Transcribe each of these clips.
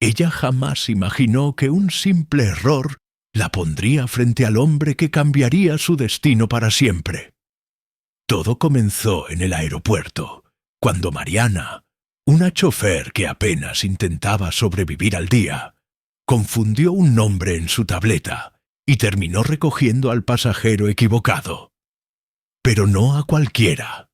Ella jamás imaginó que un simple error la pondría frente al hombre que cambiaría su destino para siempre. Todo comenzó en el aeropuerto, cuando Mariana, una chófer que apenas intentaba sobrevivir al día, confundió un nombre en su tableta y terminó recogiendo al pasajero equivocado. Pero no a cualquiera,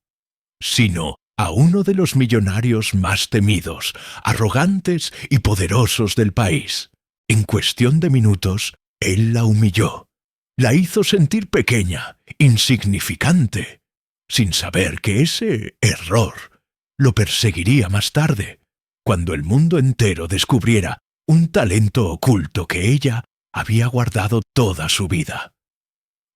sino a uno de los millonarios más temidos, arrogantes y poderosos del país. En cuestión de minutos, él la humilló, la hizo sentir pequeña, insignificante, sin saber que ese error lo perseguiría más tarde, cuando el mundo entero descubriera un talento oculto que ella había guardado toda su vida.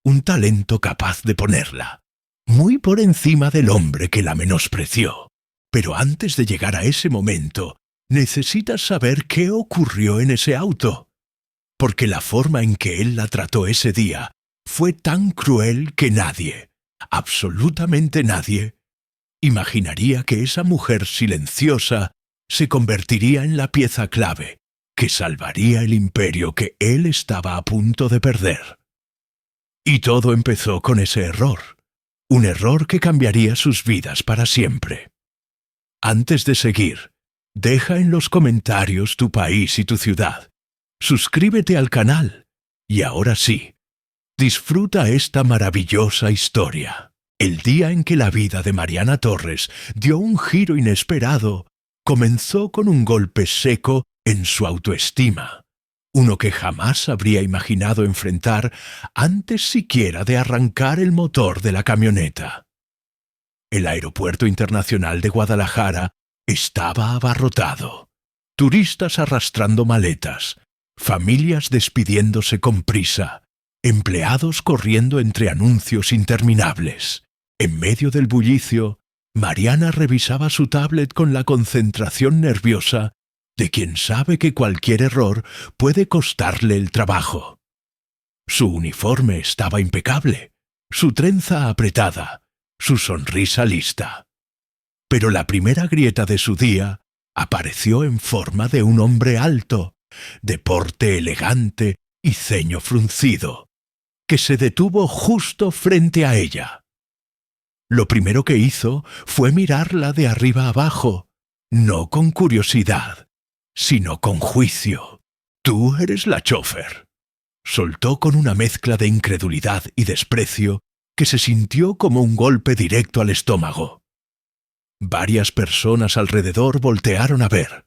Un talento capaz de ponerla muy por encima del hombre que la menospreció. Pero antes de llegar a ese momento, necesitas saber qué ocurrió en ese auto, porque la forma en que él la trató ese día fue tan cruel que nadie, absolutamente nadie, imaginaría que esa mujer silenciosa se convertiría en la pieza clave que salvaría el imperio que él estaba a punto de perder. Y todo empezó con ese error, un error que cambiaría sus vidas para siempre. Antes de seguir, deja en los comentarios tu país y tu ciudad. Suscríbete al canal. Y ahora sí, disfruta esta maravillosa historia. El día en que la vida de Mariana Torres dio un giro inesperado, comenzó con un golpe seco en su autoestima, uno que jamás habría imaginado enfrentar antes siquiera de arrancar el motor de la camioneta. El Aeropuerto Internacional de Guadalajara estaba abarrotado. Turistas arrastrando maletas, familias despidiéndose con prisa, empleados corriendo entre anuncios interminables. En medio del bullicio, Mariana revisaba su tablet con la concentración nerviosa de quien sabe que cualquier error puede costarle el trabajo. Su uniforme estaba impecable, su trenza apretada, su sonrisa lista. Pero la primera grieta de su día apareció en forma de un hombre alto, de porte elegante y ceño fruncido, que se detuvo justo frente a ella. Lo primero que hizo fue mirarla de arriba abajo, no con curiosidad, sino con juicio. «Tú eres la chófer», soltó con una mezcla de incredulidad y desprecio que se sintió como un golpe directo al estómago. Varias personas alrededor voltearon a ver.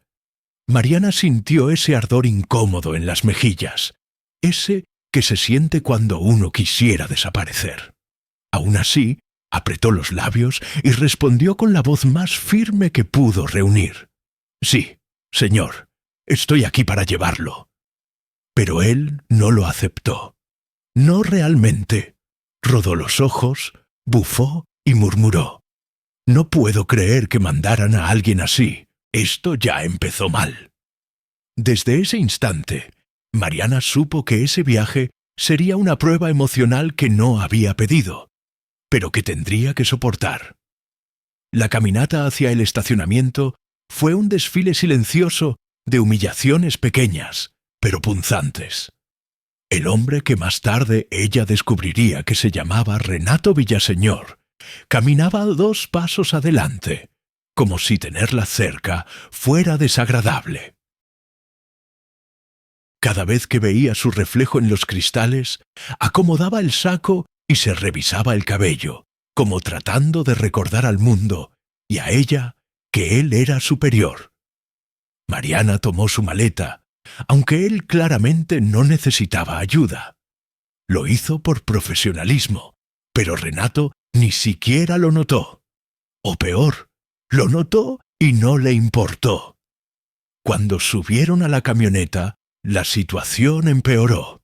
Mariana sintió ese ardor incómodo en las mejillas, ese que se siente cuando uno quisiera desaparecer. Aún así, apretó los labios y respondió con la voz más firme que pudo reunir. «Sí, señor, estoy aquí para llevarlo». Pero él no lo aceptó. No realmente. Rodó los ojos, bufó y murmuró: «No puedo creer que mandaran a alguien así. Esto ya empezó mal». Desde ese instante, Mariana supo que ese viaje sería una prueba emocional que no había pedido, pero que tendría que soportar. La caminata hacia el estacionamiento fue un desfile silencioso de humillaciones pequeñas, pero punzantes. El hombre que más tarde ella descubriría que se llamaba Renato Villaseñor caminaba 2 pasos adelante, como si tenerla cerca fuera desagradable. Cada vez que veía su reflejo en los cristales, acomodaba el saco y se revisaba el cabello, como tratando de recordar al mundo y a ella que él era superior. Mariana tomó su maleta, aunque él claramente no necesitaba ayuda. Lo hizo por profesionalismo, pero Renato ni siquiera lo notó. O peor, lo notó y no le importó. Cuando subieron a la camioneta, la situación empeoró.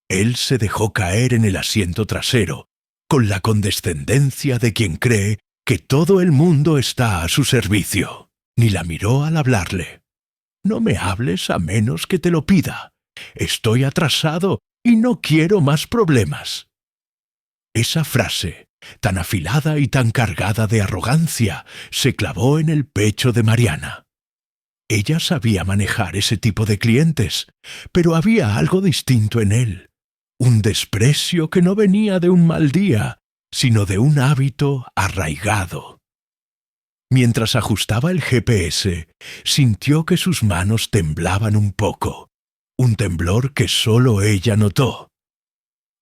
Él se dejó caer en el asiento trasero, con la condescendencia de quien cree que todo el mundo está a su servicio. Ni la miró al hablarle. «No me hables a menos que te lo pida. Estoy atrasado y no quiero más problemas». Esa frase, tan afilada y tan cargada de arrogancia, se clavó en el pecho de Mariana. Ella sabía manejar ese tipo de clientes, pero había algo distinto en él. Un desprecio que no venía de un mal día, sino de un hábito arraigado. Mientras ajustaba el GPS, sintió que sus manos temblaban un poco, un temblor que solo ella notó.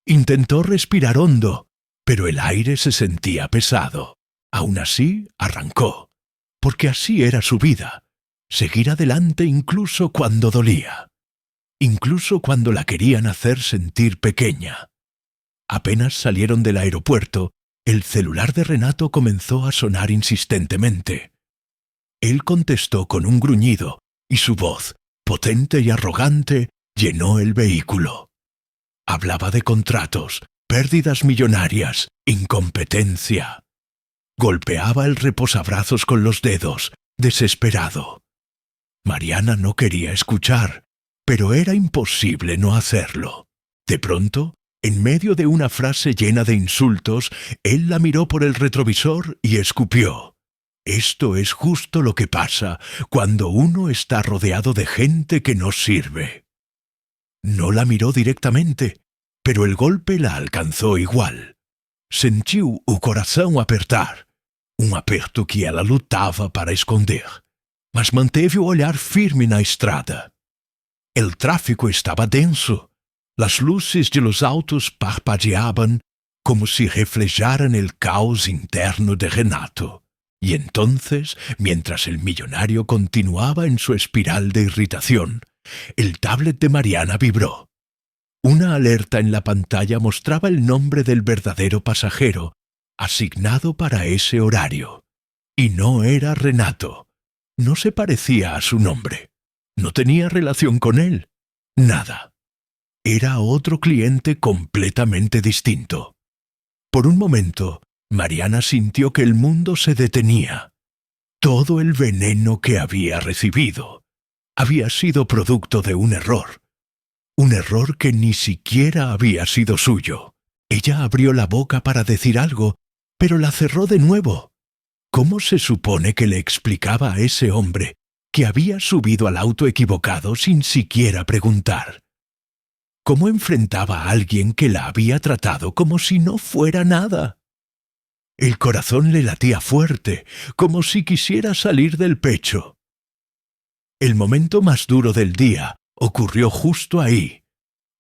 Intentó respirar hondo, pero el aire se sentía pesado. Aún así, arrancó, porque así era su vida, seguir adelante incluso cuando dolía, incluso cuando la querían hacer sentir pequeña. Apenas salieron del aeropuerto, el celular de Renato comenzó a sonar insistentemente. Él contestó con un gruñido, y su voz, potente y arrogante, llenó el vehículo. Hablaba de contratos, pérdidas millonarias, incompetencia. Golpeaba el reposabrazos con los dedos, desesperado. Mariana no quería escuchar, pero era imposible no hacerlo. De pronto, en medio de una frase llena de insultos, él la miró por el retrovisor y escupió. Esto es justo lo que pasa cuando uno está rodeado de gente que no sirve. No la miró directamente, pero el golpe la alcanzó igual. Sentiu o coração apertar, aperto que ela lutava para esconder, mas manteve o olhar firme na estrada. El tráfico estaba denso. Las luces de los autos parpadeaban como si reflejaran el caos interno de Renato. Y entonces, mientras el millonario continuaba en su espiral de irritación, el tablet de Mariana vibró. Una alerta en la pantalla mostraba el nombre del verdadero pasajero, asignado para ese horario. Y no era Renato. No se parecía a su nombre. No tenía relación con él. Nada. Era otro cliente completamente distinto. Por un momento, Mariana sintió que el mundo se detenía. Todo el veneno que había recibido había sido producto de un error que ni siquiera había sido suyo. Ella abrió la boca para decir algo, pero la cerró de nuevo. ¿Cómo se supone que le explicaba a ese hombre que había subido al auto equivocado sin siquiera preguntar? ¿Cómo enfrentaba a alguien que la había tratado como si no fuera nada? El corazón le latía fuerte, como si quisiera salir del pecho. El momento más duro del día ocurrió justo ahí,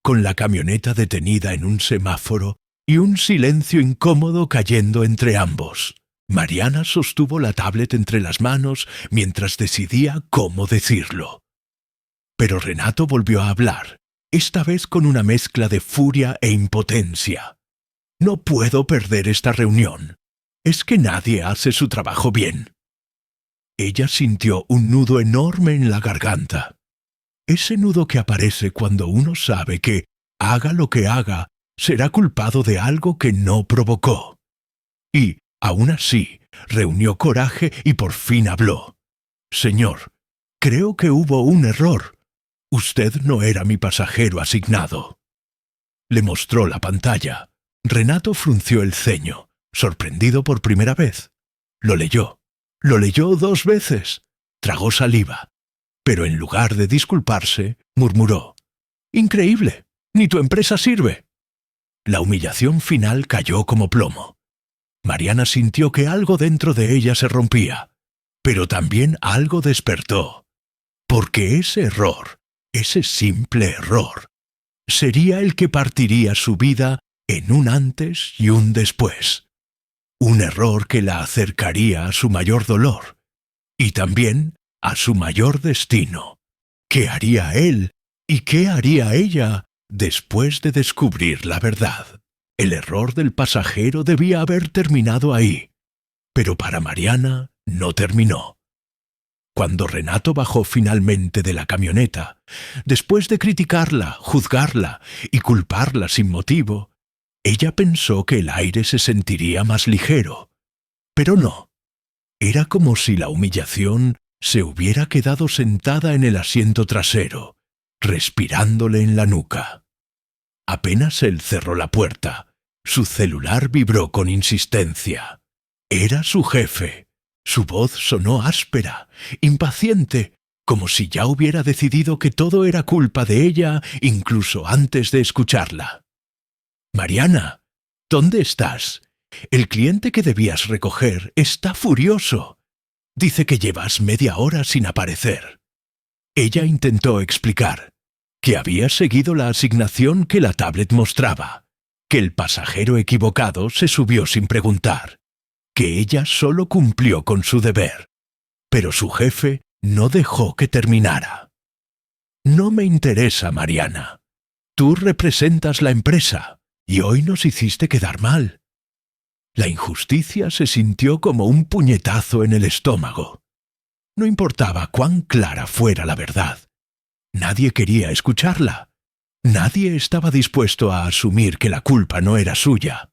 con la camioneta detenida en un semáforo y un silencio incómodo cayendo entre ambos. Mariana sostuvo la tablet entre las manos mientras decidía cómo decirlo. Pero Renato volvió a hablar, esta vez con una mezcla de furia e impotencia. «No puedo perder esta reunión. Es que nadie hace su trabajo bien». Ella sintió un nudo enorme en la garganta. Ese nudo que aparece cuando uno sabe que, haga lo que haga, será culpado de algo que no provocó. Y, aún así, reunió coraje y por fin habló. «Señor, creo que hubo un error. Usted no era mi pasajero asignado». Le mostró la pantalla. Renato frunció el ceño, sorprendido por primera vez. Lo leyó 2 veces. Tragó saliva. Pero en lugar de disculparse, murmuró: «Increíble, ni tu empresa sirve». La humillación final cayó como plomo. Mariana sintió que algo dentro de ella se rompía, pero también algo despertó. Porque ese error, ese simple error, sería el que partiría su vida en un antes y un después. Un error que la acercaría a su mayor dolor y también a su mayor destino. ¿Qué haría él y qué haría ella después de descubrir la verdad? El error del pasajero debía haber terminado ahí, pero para Mariana no terminó. Cuando Renato bajó finalmente de la camioneta, después de criticarla, juzgarla y culparla sin motivo, ella pensó que el aire se sentiría más ligero. Pero no. Era como si la humillación se hubiera quedado sentada en el asiento trasero, respirándole en la nuca. Apenas él cerró la puerta, su celular vibró con insistencia. Era su jefe. Su voz sonó áspera, impaciente, como si ya hubiera decidido que todo era culpa de ella incluso antes de escucharla. «Mariana, ¿dónde estás? El cliente que debías recoger está furioso. Dice que llevas media hora sin aparecer». Ella intentó explicar que había seguido la asignación que la tablet mostraba, que el pasajero equivocado se subió sin preguntar, que ella solo cumplió con su deber, pero su jefe no dejó que terminara. «No me interesa, Mariana. Tú representas la empresa y hoy nos hiciste quedar mal». La injusticia se sintió como un puñetazo en el estómago. No importaba cuán clara fuera la verdad. Nadie quería escucharla. Nadie estaba dispuesto a asumir que la culpa no era suya.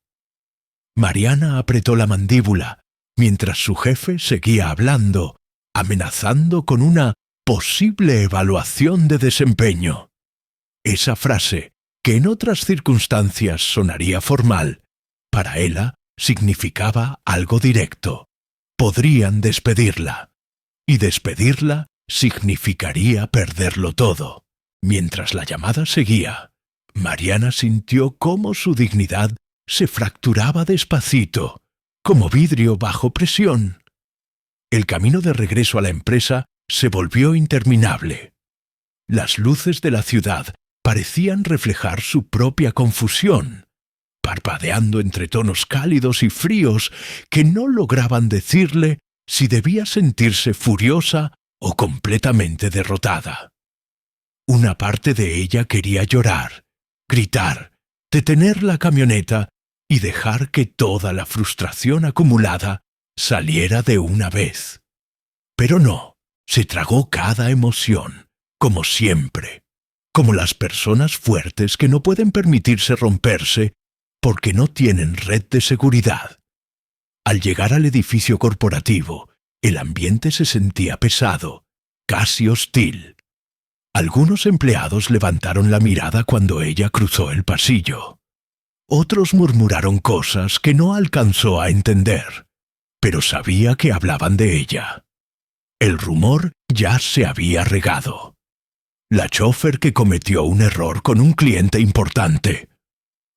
Mariana apretó la mandíbula mientras su jefe seguía hablando, amenazando con una posible evaluación de desempeño. Esa frase, que en otras circunstancias sonaría formal, para ella significaba algo directo. Podrían despedirla, y despedirla significaría perderlo todo. Mientras la llamada seguía, Mariana sintió cómo su dignidad se fracturaba despacito, como vidrio bajo presión. El camino de regreso a la empresa se volvió interminable. Las luces de la ciudad parecían reflejar su propia confusión, parpadeando entre tonos cálidos y fríos que no lograban decirle si debía sentirse furiosa o completamente derrotada. Una parte de ella quería llorar, gritar, detener la camioneta y dejar que toda la frustración acumulada saliera de una vez. Pero no, se tragó cada emoción, como siempre, como las personas fuertes que no pueden permitirse romperse porque no tienen red de seguridad. Al llegar al edificio corporativo, el ambiente se sentía pesado, casi hostil. Algunos empleados levantaron la mirada cuando ella cruzó el pasillo. Otros murmuraron cosas que no alcanzó a entender, pero sabía que hablaban de ella. El rumor ya se había regado. La chófer que cometió un error con un cliente importante.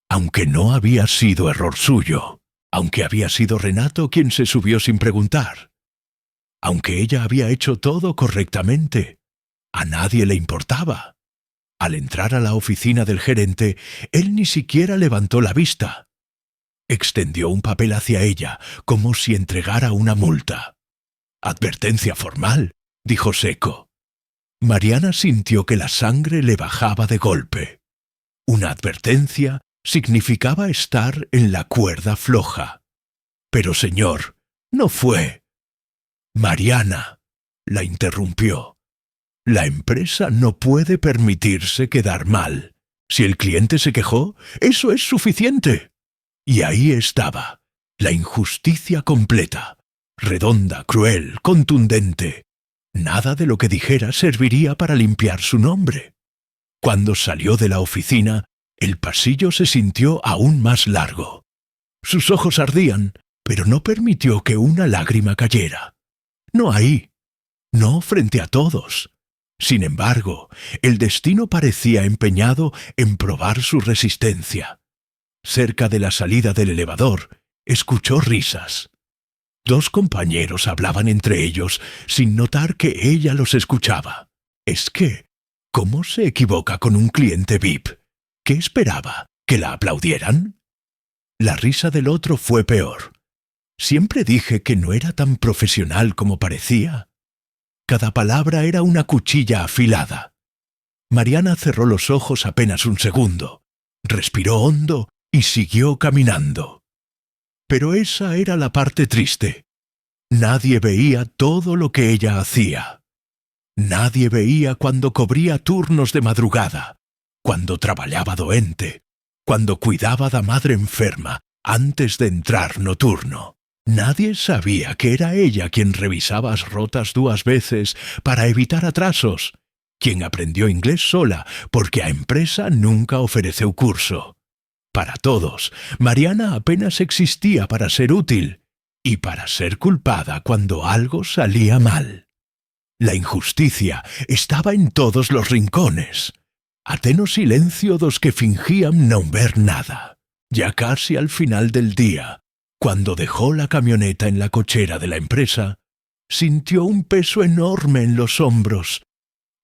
Aunque no había sido error suyo, aunque había sido Renato quien se subió sin preguntar. Aunque ella había hecho todo correctamente, a nadie le importaba. Al entrar a la oficina del gerente, él ni siquiera levantó la vista. Extendió un papel hacia ella, como si entregara una multa. «Advertencia formal», dijo seco. Mariana sintió que la sangre le bajaba de golpe. Una advertencia significaba estar en la cuerda floja. «Pero señor, no fue». «Mariana», la interrumpió. «La empresa no puede permitirse quedar mal. Si el cliente se quejó, eso es suficiente». Y ahí estaba, la injusticia completa, redonda, cruel, contundente. Nada de lo que dijera serviría para limpiar su nombre. Cuando salió de la oficina, el pasillo se sintió aún más largo. Sus ojos ardían, pero no permitió que una lágrima cayera. No ahí, no frente a todos. Sin embargo, el destino parecía empeñado en probar su resistencia. Cerca de la salida del elevador, escuchó risas. Dos compañeros hablaban entre ellos sin notar que ella los escuchaba. Es que, ¿cómo se equivoca con un cliente VIP? ¿Qué esperaba? ¿Que la aplaudieran? La risa del otro fue peor. Siempre dije que no era tan profesional como parecía. Cada palabra era una cuchilla afilada. Mariana cerró los ojos apenas un segundo, respiró hondo y siguió caminando. Pero esa era la parte triste. Nadie veía todo lo que ella hacía. Nadie veía cuando cobría turnos de madrugada, cuando trabajaba doente, cuando cuidaba da madre enferma antes de entrar no turno. Nadie sabía que era ella quien revisaba as rotas 2 veces para evitar atrasos, quien aprendió inglés sola porque a empresa nunca ofreceu curso. Para todos, Mariana apenas existía para ser útil y para ser culpada cuando algo salía mal. La injusticia estaba en todos los rincones. Ateno silencio dos que fingían no ver nada. Ya casi al final del día, cuando dejó la camioneta en la cochera de la empresa, sintió un peso enorme en los hombros,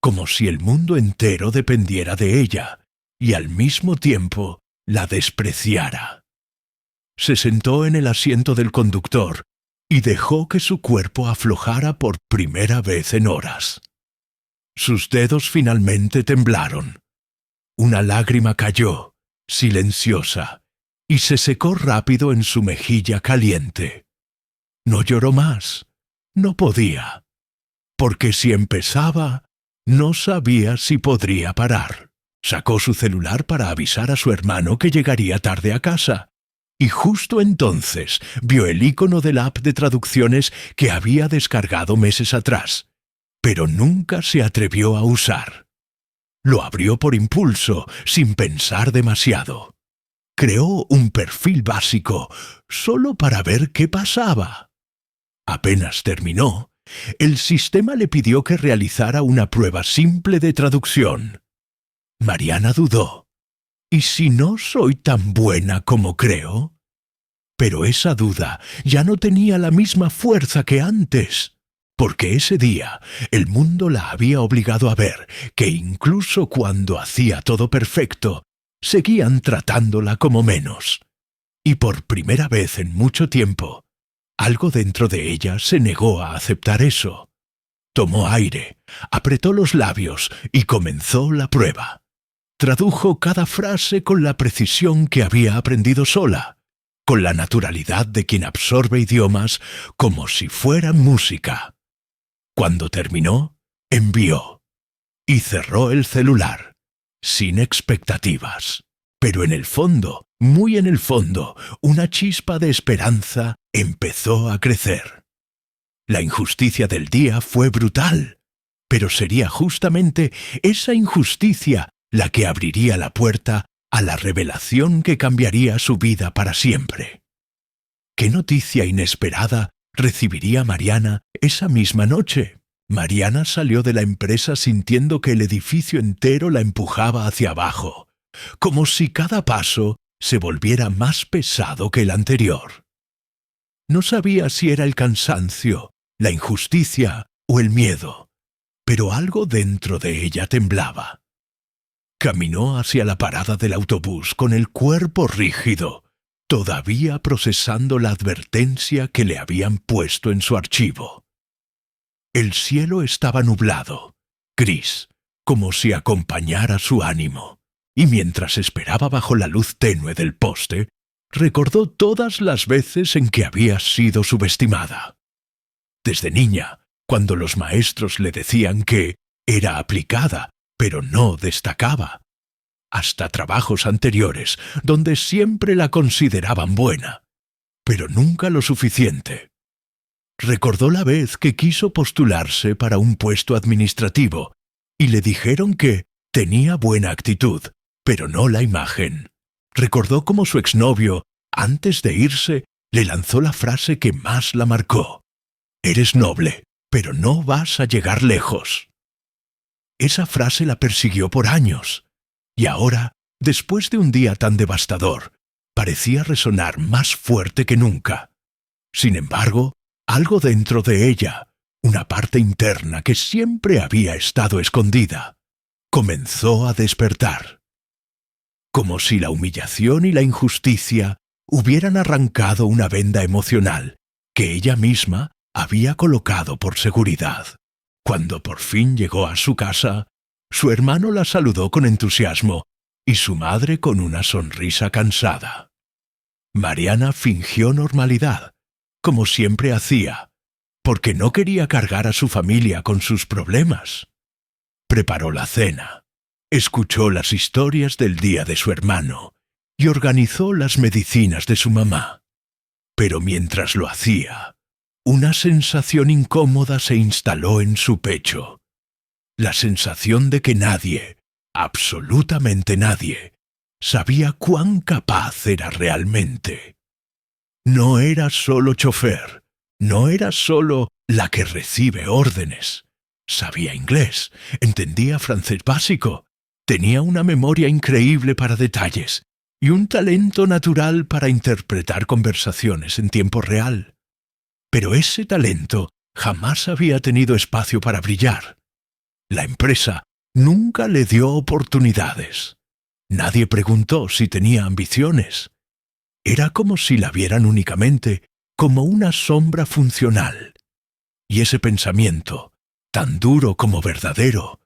como si el mundo entero dependiera de ella, y al mismo tiempo la despreciara. Se sentó en el asiento del conductor y dejó que su cuerpo aflojara por primera vez en horas. Sus dedos finalmente temblaron. Una lágrima cayó, silenciosa, y se secó rápido en su mejilla caliente. No lloró más. No podía. Porque si empezaba, no sabía si podría parar. Sacó su celular para avisar a su hermano que llegaría tarde a casa. Y justo entonces vio el icono de la app de traducciones que había descargado meses atrás, pero nunca se atrevió a usar. Lo abrió por impulso, sin pensar demasiado. Creó un perfil básico, solo para ver qué pasaba. Apenas terminó, el sistema le pidió que realizara una prueba simple de traducción. Mariana dudó. ¿Y si no soy tan buena como creo? Pero esa duda ya no tenía la misma fuerza que antes, porque ese día el mundo la había obligado a ver que incluso cuando hacía todo perfecto, seguían tratándola como menos. Y por primera vez en mucho tiempo, algo dentro de ella se negó a aceptar eso. Tomó aire, apretó los labios y comenzó la prueba. Tradujo cada frase con la precisión que había aprendido sola, con la naturalidad de quien absorbe idiomas como si fueran música. Cuando terminó, envió y cerró el celular, sin expectativas. Pero en el fondo, muy en el fondo, una chispa de esperanza empezó a crecer. La injusticia del día fue brutal, pero sería justamente esa injusticia la que abriría la puerta a la revelación que cambiaría su vida para siempre. ¿Qué noticia inesperada recibiría Mariana esa misma noche? Mariana salió de la empresa sintiendo que el edificio entero la empujaba hacia abajo, como si cada paso se volviera más pesado que el anterior. No sabía si era el cansancio, la injusticia o el miedo, pero algo dentro de ella temblaba. Caminó hacia la parada del autobús con el cuerpo rígido, todavía procesando la advertencia que le habían puesto en su archivo. El cielo estaba nublado, gris, como si acompañara su ánimo, y mientras esperaba bajo la luz tenue del poste, recordó todas las veces en que había sido subestimada. Desde niña, cuando los maestros le decían que era aplicada, pero no destacaba. Hasta trabajos anteriores, donde siempre la consideraban buena, pero nunca lo suficiente. Recordó la vez que quiso postularse para un puesto administrativo y le dijeron que tenía buena actitud, pero no la imagen. Recordó cómo su exnovio, antes de irse, le lanzó la frase que más la marcó. «Eres noble, pero no vas a llegar lejos». Esa frase la persiguió por años, y ahora, después de un día tan devastador, parecía resonar más fuerte que nunca. Sin embargo, algo dentro de ella, una parte interna que siempre había estado escondida, comenzó a despertar. Como si la humillación y la injusticia hubieran arrancado una venda emocional que ella misma había colocado por seguridad. Cuando por fin llegó a su casa, su hermano la saludó con entusiasmo y su madre con una sonrisa cansada. Mariana fingió normalidad, como siempre hacía, porque no quería cargar a su familia con sus problemas. Preparó la cena, escuchó las historias del día de su hermano y organizó las medicinas de su mamá. Pero mientras lo hacía, una sensación incómoda se instaló en su pecho. La sensación de que nadie, absolutamente nadie, sabía cuán capaz era realmente. No era solo chofer, no era solo la que recibe órdenes, Sabía inglés, entendía francés básico, tenía una memoria increíble para detalles y un talento natural para interpretar conversaciones en tiempo real. Pero ese talento jamás había tenido espacio para brillar. La empresa nunca le dio oportunidades. Nadie preguntó si tenía ambiciones. Era como si la vieran únicamente como una sombra funcional. Y ese pensamiento, tan duro como verdadero,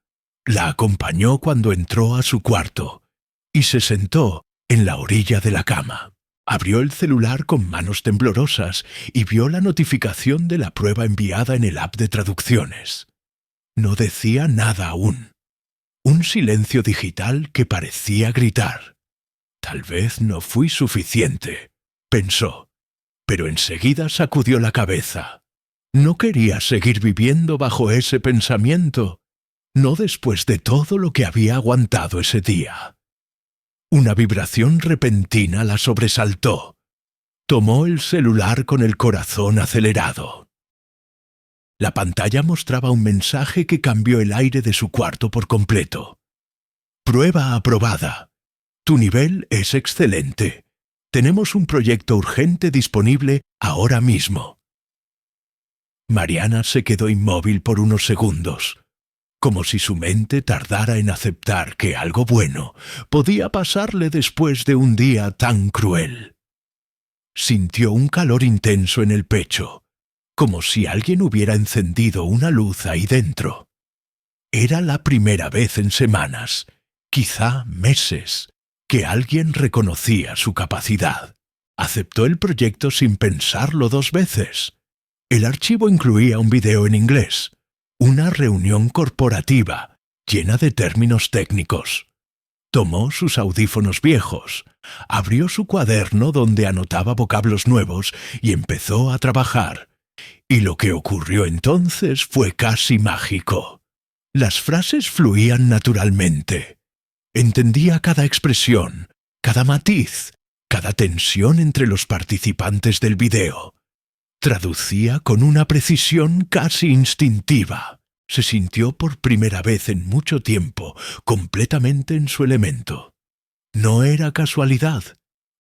la acompañó cuando entró a su cuarto y se sentó en la orilla de la cama. Abrió el celular con manos temblorosas y vio la notificación de la prueba enviada en el app de traducciones. No decía nada aún. Un silencio digital que parecía gritar. Tal vez no fui suficiente, pensó, pero enseguida sacudió la cabeza. No quería seguir viviendo bajo ese pensamiento, no después de todo lo que había aguantado ese día. Una vibración repentina la sobresaltó. Tomó el celular con el corazón acelerado. La pantalla mostraba un mensaje que cambió el aire de su cuarto por completo. Prueba aprobada. Tu nivel es excelente. Tenemos un proyecto urgente disponible ahora mismo. Mariana se quedó inmóvil por unos segundos, como si su mente tardara en aceptar que algo bueno podía pasarle después de un día tan cruel. Sintió un calor intenso en el pecho, como si alguien hubiera encendido una luz ahí dentro. Era la primera vez en semanas, quizá meses, que alguien reconocía su capacidad. Aceptó el proyecto sin pensarlo dos veces. El archivo incluía un video en inglés, una reunión corporativa llena de términos técnicos. Tomó sus audífonos viejos, abrió su cuaderno donde anotaba vocablos nuevos y empezó a trabajar. Y lo que ocurrió entonces fue casi mágico. Las frases fluían naturalmente. Entendía cada expresión, cada matiz, cada tensión entre los participantes del video. Traducía con una precisión casi instintiva. Se sintió por primera vez en mucho tiempo completamente en su elemento. No era casualidad,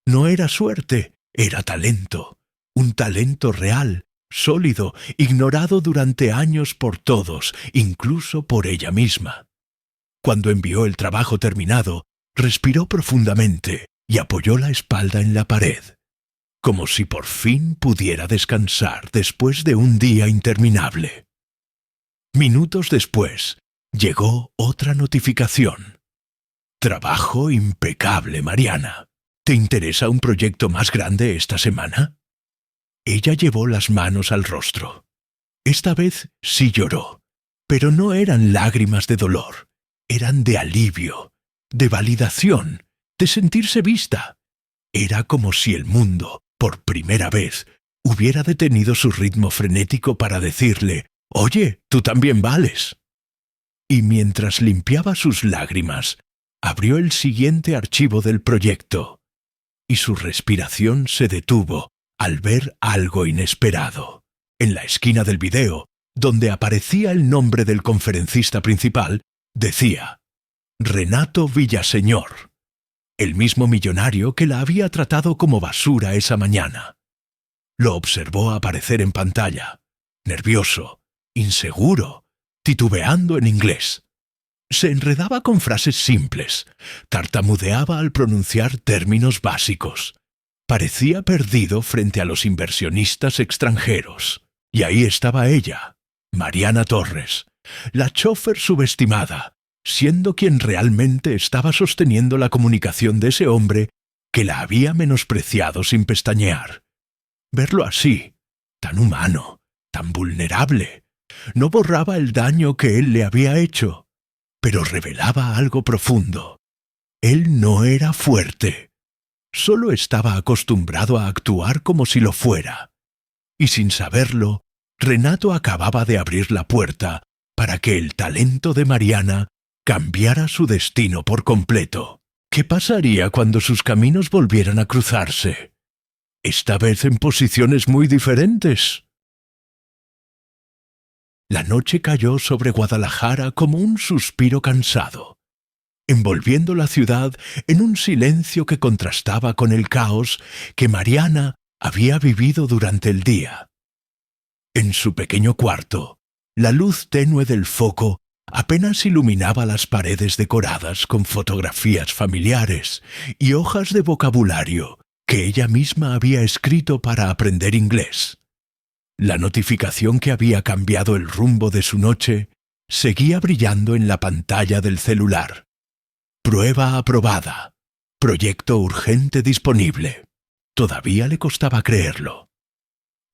no era suerte, era talento. Un talento real, sólido, ignorado durante años por todos, incluso por ella misma. Cuando envió el trabajo terminado, respiró profundamente y apoyó la espalda en la pared, como si por fin pudiera descansar después de un día interminable. Minutos después, llegó otra notificación. Trabajo impecable, Mariana. ¿Te interesa un proyecto más grande esta semana? Ella llevó las manos al rostro. Esta vez sí lloró, pero no eran lágrimas de dolor, eran de alivio, de validación, de sentirse vista. Era como si el mundo, por primera vez, hubiera detenido su ritmo frenético para decirle: «Oye, tú también vales». Y mientras limpiaba sus lágrimas, abrió el siguiente archivo del proyecto, y su respiración se detuvo al ver algo inesperado. En la esquina del video, donde aparecía el nombre del conferencista principal, decía: Renato Villaseñor, el mismo millonario que la había tratado como basura esa mañana. Lo observó aparecer en pantalla, nervioso, inseguro, titubeando en inglés. Se enredaba con frases simples, tartamudeaba al pronunciar términos básicos. Parecía perdido frente a los inversionistas extranjeros. Y ahí estaba ella, Mariana Torres, la chófer subestimada, siendo quien realmente estaba sosteniendo la comunicación de ese hombre que la había menospreciado sin pestañear. Verlo así, tan humano, tan vulnerable, no borraba el daño que él le había hecho, pero revelaba algo profundo. Él no era fuerte, solo estaba acostumbrado a actuar como si lo fuera. Y sin saberlo, Renato acababa de abrir la puerta para que el talento de Mariana cambiara su destino por completo. ¿Qué pasaría cuando sus caminos volvieran a cruzarse? Esta vez en posiciones muy diferentes. La noche cayó sobre Guadalajara como un suspiro cansado, envolviendo la ciudad en un silencio que contrastaba con el caos que Mariana había vivido durante el día. En su pequeño cuarto, la luz tenue del foco apenas iluminaba las paredes decoradas con fotografías familiares y hojas de vocabulario que ella misma había escrito para aprender inglés. La notificación que había cambiado el rumbo de su noche seguía brillando en la pantalla del celular. Prueba aprobada. Proyecto urgente disponible. Todavía le costaba creerlo.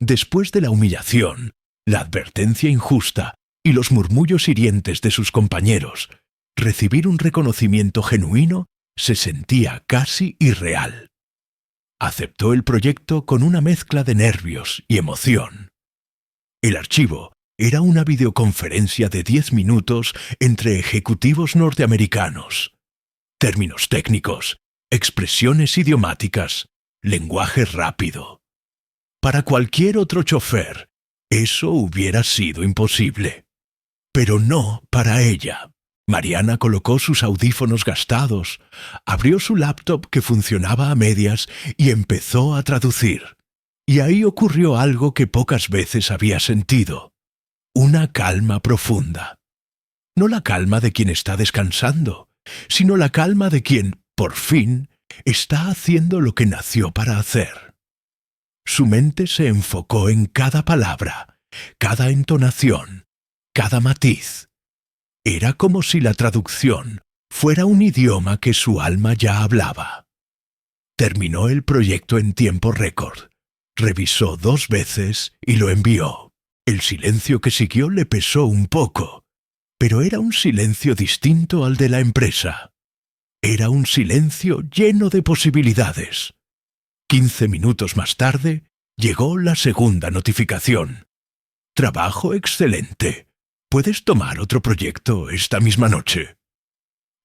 Después de la humillación, la advertencia injusta y los murmullos hirientes de sus compañeros, recibir un reconocimiento genuino se sentía casi irreal. Aceptó el proyecto con una mezcla de nervios y emoción. El archivo era una videoconferencia de 10 minutos entre ejecutivos norteamericanos. Términos técnicos, expresiones idiomáticas, lenguaje rápido. Para cualquier otro chofer, eso hubiera sido imposible. Pero no para ella. Mariana colocó sus audífonos gastados, abrió su laptop que funcionaba a medias y empezó a traducir. Y ahí ocurrió algo que pocas veces había sentido. Una calma profunda. No la calma de quien está descansando, sino la calma de quien, por fin, está haciendo lo que nació para hacer. Su mente se enfocó en cada palabra, cada entonación, cada matiz. Era como si la traducción fuera un idioma que su alma ya hablaba. Terminó el proyecto en tiempo récord. Revisó 2 veces y lo envió. El silencio que siguió le pesó un poco, pero era un silencio distinto al de la empresa. Era un silencio lleno de posibilidades. 15 minutos más tarde, llegó la segunda notificación. Trabajo excelente. ¿Puedes tomar otro proyecto esta misma noche?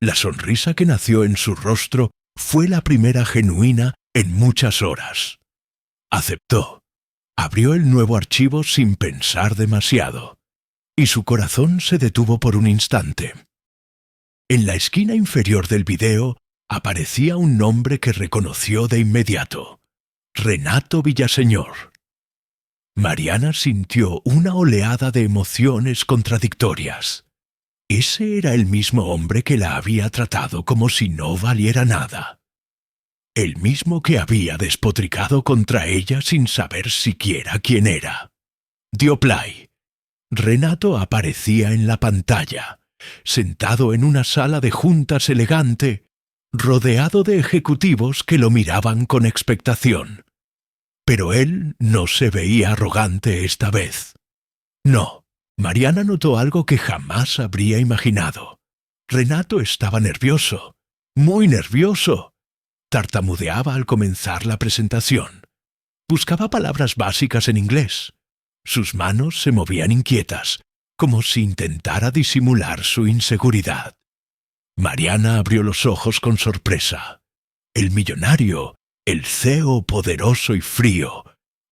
La sonrisa que nació en su rostro fue la primera genuina en muchas horas. Aceptó. Abrió el nuevo archivo sin pensar demasiado, y su corazón se detuvo por un instante. En la esquina inferior del video aparecía un nombre que reconoció de inmediato: Renato Villaseñor. Mariana sintió una oleada de emociones contradictorias. Ese era el mismo hombre que la había tratado como si no valiera nada. El mismo que había despotricado contra ella sin saber siquiera quién era. Dio play. Renato aparecía en la pantalla, sentado en una sala de juntas elegante, rodeado de ejecutivos que lo miraban con expectación. Pero él no se veía arrogante esta vez. No, Mariana notó algo que jamás habría imaginado. Renato estaba nervioso, muy nervioso. Tartamudeaba al comenzar la presentación. Buscaba palabras básicas en inglés. Sus manos se movían inquietas, como si intentara disimular su inseguridad. Mariana abrió los ojos con sorpresa. El millonario, el CEO poderoso y frío,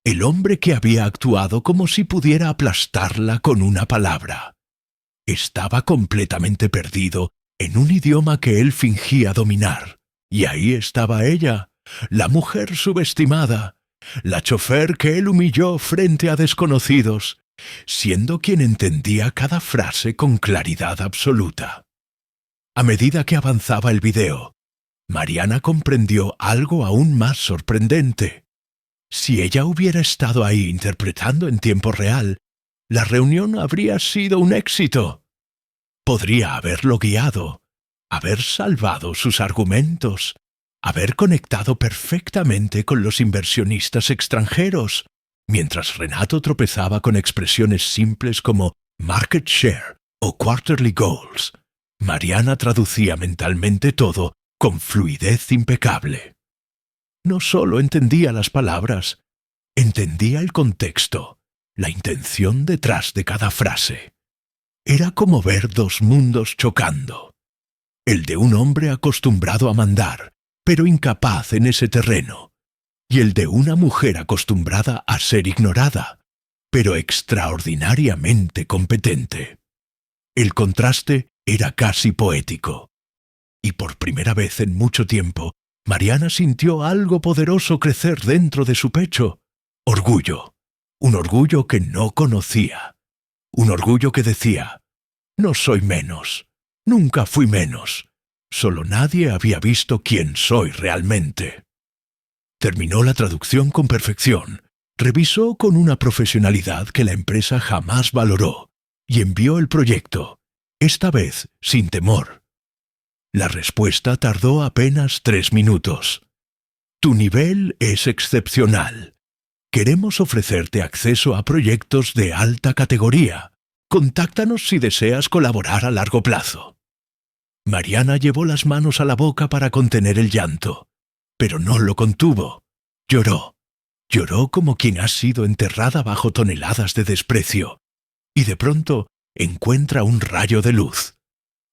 el hombre que había actuado como si pudiera aplastarla con una palabra. Estaba completamente perdido en un idioma que él fingía dominar. Y ahí estaba ella, la mujer subestimada, la chofer que él humilló frente a desconocidos, siendo quien entendía cada frase con claridad absoluta. A medida que avanzaba el video, Mariana comprendió algo aún más sorprendente. Si ella hubiera estado ahí interpretando en tiempo real, la reunión habría sido un éxito. Podría haberlo guiado, haber salvado sus argumentos, haber conectado perfectamente con los inversionistas extranjeros, mientras Renato tropezaba con expresiones simples como market share o quarterly goals. Mariana traducía mentalmente todo con fluidez impecable. No solo entendía las palabras, entendía el contexto, la intención detrás de cada frase. Era como ver 2 mundos chocando. El de un hombre acostumbrado a mandar, pero incapaz en ese terreno, y el de una mujer acostumbrada a ser ignorada, pero extraordinariamente competente. El contraste era casi poético. Y por primera vez en mucho tiempo, Mariana sintió algo poderoso crecer dentro de su pecho. Orgullo. Un orgullo que no conocía. Un orgullo que decía: no soy menos. Nunca fui menos. Solo nadie había visto quién soy realmente. Terminó la traducción con perfección. Revisó con una profesionalidad que la empresa jamás valoró y envió el proyecto, esta vez sin temor. La respuesta tardó apenas 3 minutos. Tu nivel es excepcional. Queremos ofrecerte acceso a proyectos de alta categoría. Contáctanos si deseas colaborar a largo plazo. Mariana llevó las manos a la boca para contener el llanto, pero no lo contuvo. Lloró. Lloró como quien ha sido enterrada bajo toneladas de desprecio, y de pronto encuentra un rayo de luz.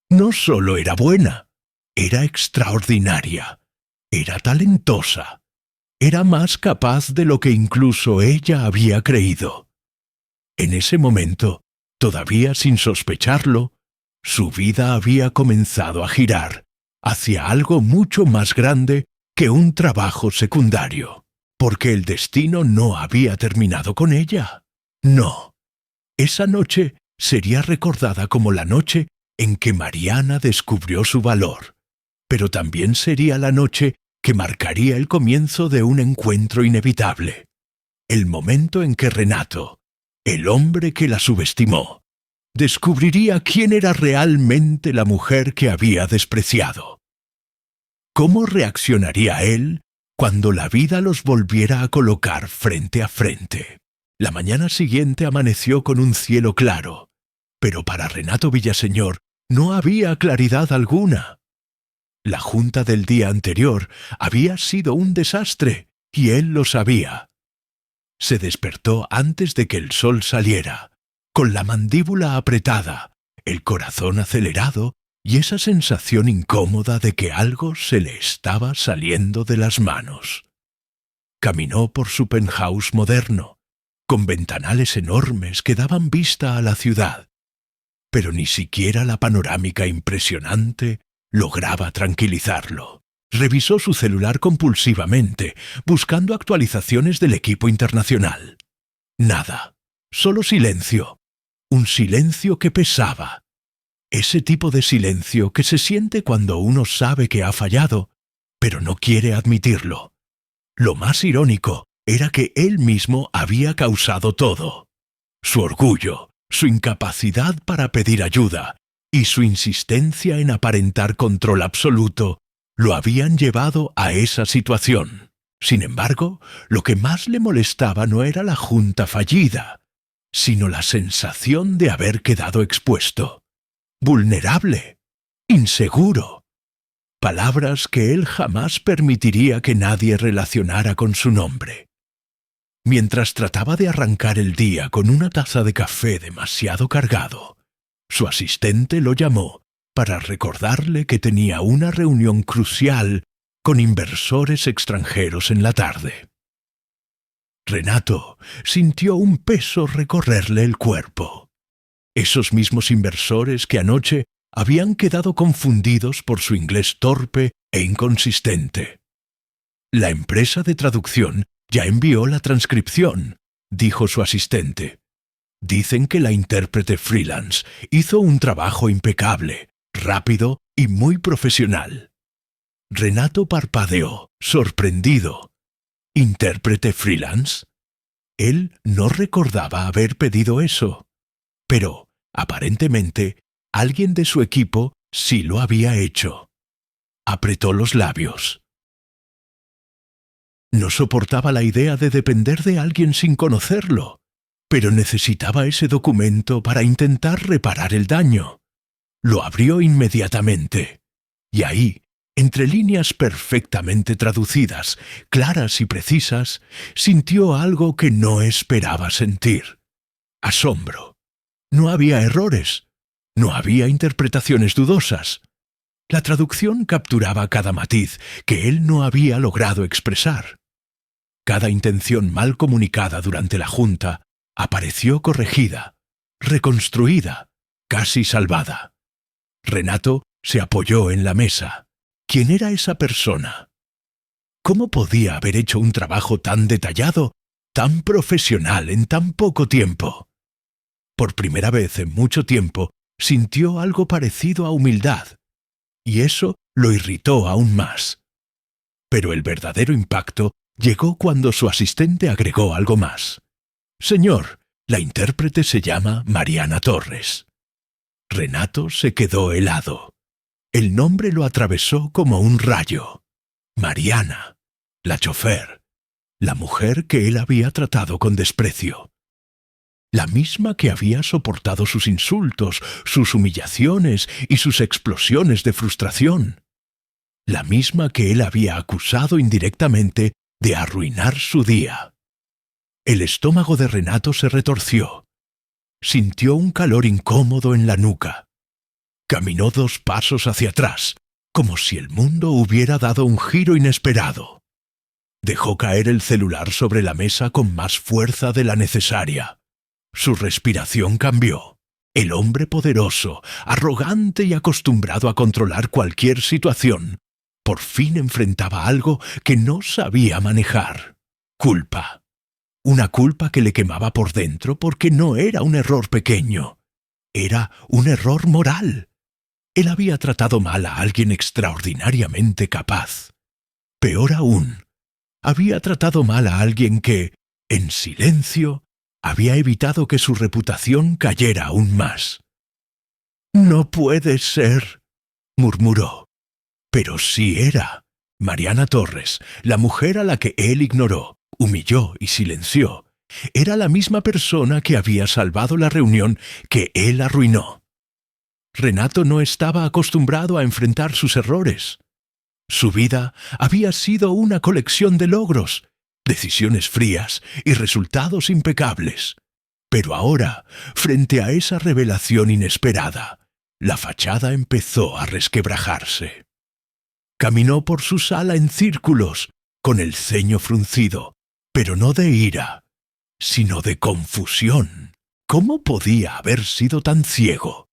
No solo era buena, era extraordinaria, era talentosa, era más capaz de lo que incluso ella había creído. En ese momento, todavía sin sospecharlo, su vida había comenzado a girar hacia algo mucho más grande que un trabajo secundario, porque el destino no había terminado con ella. No. Esa noche sería recordada como la noche en que Mariana descubrió su valor, pero también sería la noche que marcaría el comienzo de un encuentro inevitable, el momento en que Renato, el hombre que la subestimó, descubriría quién era realmente la mujer que había despreciado. ¿Cómo reaccionaría él cuando la vida los volviera a colocar frente a frente? La mañana siguiente amaneció con un cielo claro, pero para Renato Villaseñor no había claridad alguna. La junta del día anterior había sido un desastre, y él lo sabía. Se despertó antes de que el sol saliera, con la mandíbula apretada, el corazón acelerado y esa sensación incómoda de que algo se le estaba saliendo de las manos. Caminó por su penthouse moderno, con ventanales enormes que daban vista a la ciudad, pero ni siquiera la panorámica impresionante lograba tranquilizarlo. Revisó su celular compulsivamente, buscando actualizaciones del equipo internacional. Nada, solo silencio. Un silencio que pesaba. Ese tipo de silencio que se siente cuando uno sabe que ha fallado, pero no quiere admitirlo. Lo más irónico era que él mismo había causado todo. Su orgullo, su incapacidad para pedir ayuda y su insistencia en aparentar control absoluto lo habían llevado a esa situación. Sin embargo, lo que más le molestaba no era la junta fallida, sino la sensación de haber quedado expuesto, vulnerable, inseguro. Palabras que él jamás permitiría que nadie relacionara con su nombre. Mientras trataba de arrancar el día con una taza de café demasiado cargado, su asistente lo llamó para recordarle que tenía una reunión crucial con inversores extranjeros en la tarde. Renato sintió un peso recorrerle el cuerpo. Esos mismos inversores que anoche habían quedado confundidos por su inglés torpe e inconsistente. La empresa de traducción ya envió la transcripción, dijo su asistente. Dicen que la intérprete freelance hizo un trabajo impecable, rápido y muy profesional. Renato parpadeó, sorprendido. ¿Intérprete freelance? Él no recordaba haber pedido eso, pero, aparentemente, alguien de su equipo sí lo había hecho. Apretó los labios. No soportaba la idea de depender de alguien sin conocerlo, pero necesitaba ese documento para intentar reparar el daño. Lo abrió inmediatamente, y ahí, entre líneas perfectamente traducidas, claras y precisas, sintió algo que no esperaba sentir. Asombro. No había errores. No había interpretaciones dudosas. La traducción capturaba cada matiz que él no había logrado expresar. Cada intención mal comunicada durante la junta apareció corregida, reconstruida, casi salvada. Renato se apoyó en la mesa. ¿Quién era esa persona? ¿Cómo podía haber hecho un trabajo tan detallado, tan profesional en tan poco tiempo? Por primera vez en mucho tiempo sintió algo parecido a humildad, y eso lo irritó aún más. Pero el verdadero impacto llegó cuando su asistente agregó algo más. Señor, la intérprete se llama Mariana Torres. Renato se quedó helado. El nombre lo atravesó como un rayo. Mariana, la chófer, la mujer que él había tratado con desprecio. La misma que había soportado sus insultos, sus humillaciones y sus explosiones de frustración. La misma que él había acusado indirectamente de arruinar su día. El estómago de Renato se retorció. Sintió un calor incómodo en la nuca. Caminó 2 pasos hacia atrás, como si el mundo hubiera dado un giro inesperado. Dejó caer el celular sobre la mesa con más fuerza de la necesaria. Su respiración cambió. El hombre poderoso, arrogante y acostumbrado a controlar cualquier situación, por fin enfrentaba algo que no sabía manejar. Culpa. Una culpa que le quemaba por dentro porque no era un error pequeño. Era un error moral. Él había tratado mal a alguien extraordinariamente capaz. Peor aún, había tratado mal a alguien que, en silencio, había evitado que su reputación cayera aún más. «No puede ser», murmuró. Pero sí era. Mariana Torres, la mujer a la que él ignoró, humilló y silenció, era la misma persona que había salvado la reunión que él arruinó. Renato no estaba acostumbrado a enfrentar sus errores. Su vida había sido una colección de logros, decisiones frías y resultados impecables. Pero ahora, frente a esa revelación inesperada, la fachada empezó a resquebrajarse. Caminó por su sala en círculos, con el ceño fruncido, pero no de ira, sino de confusión. ¿Cómo podía haber sido tan ciego?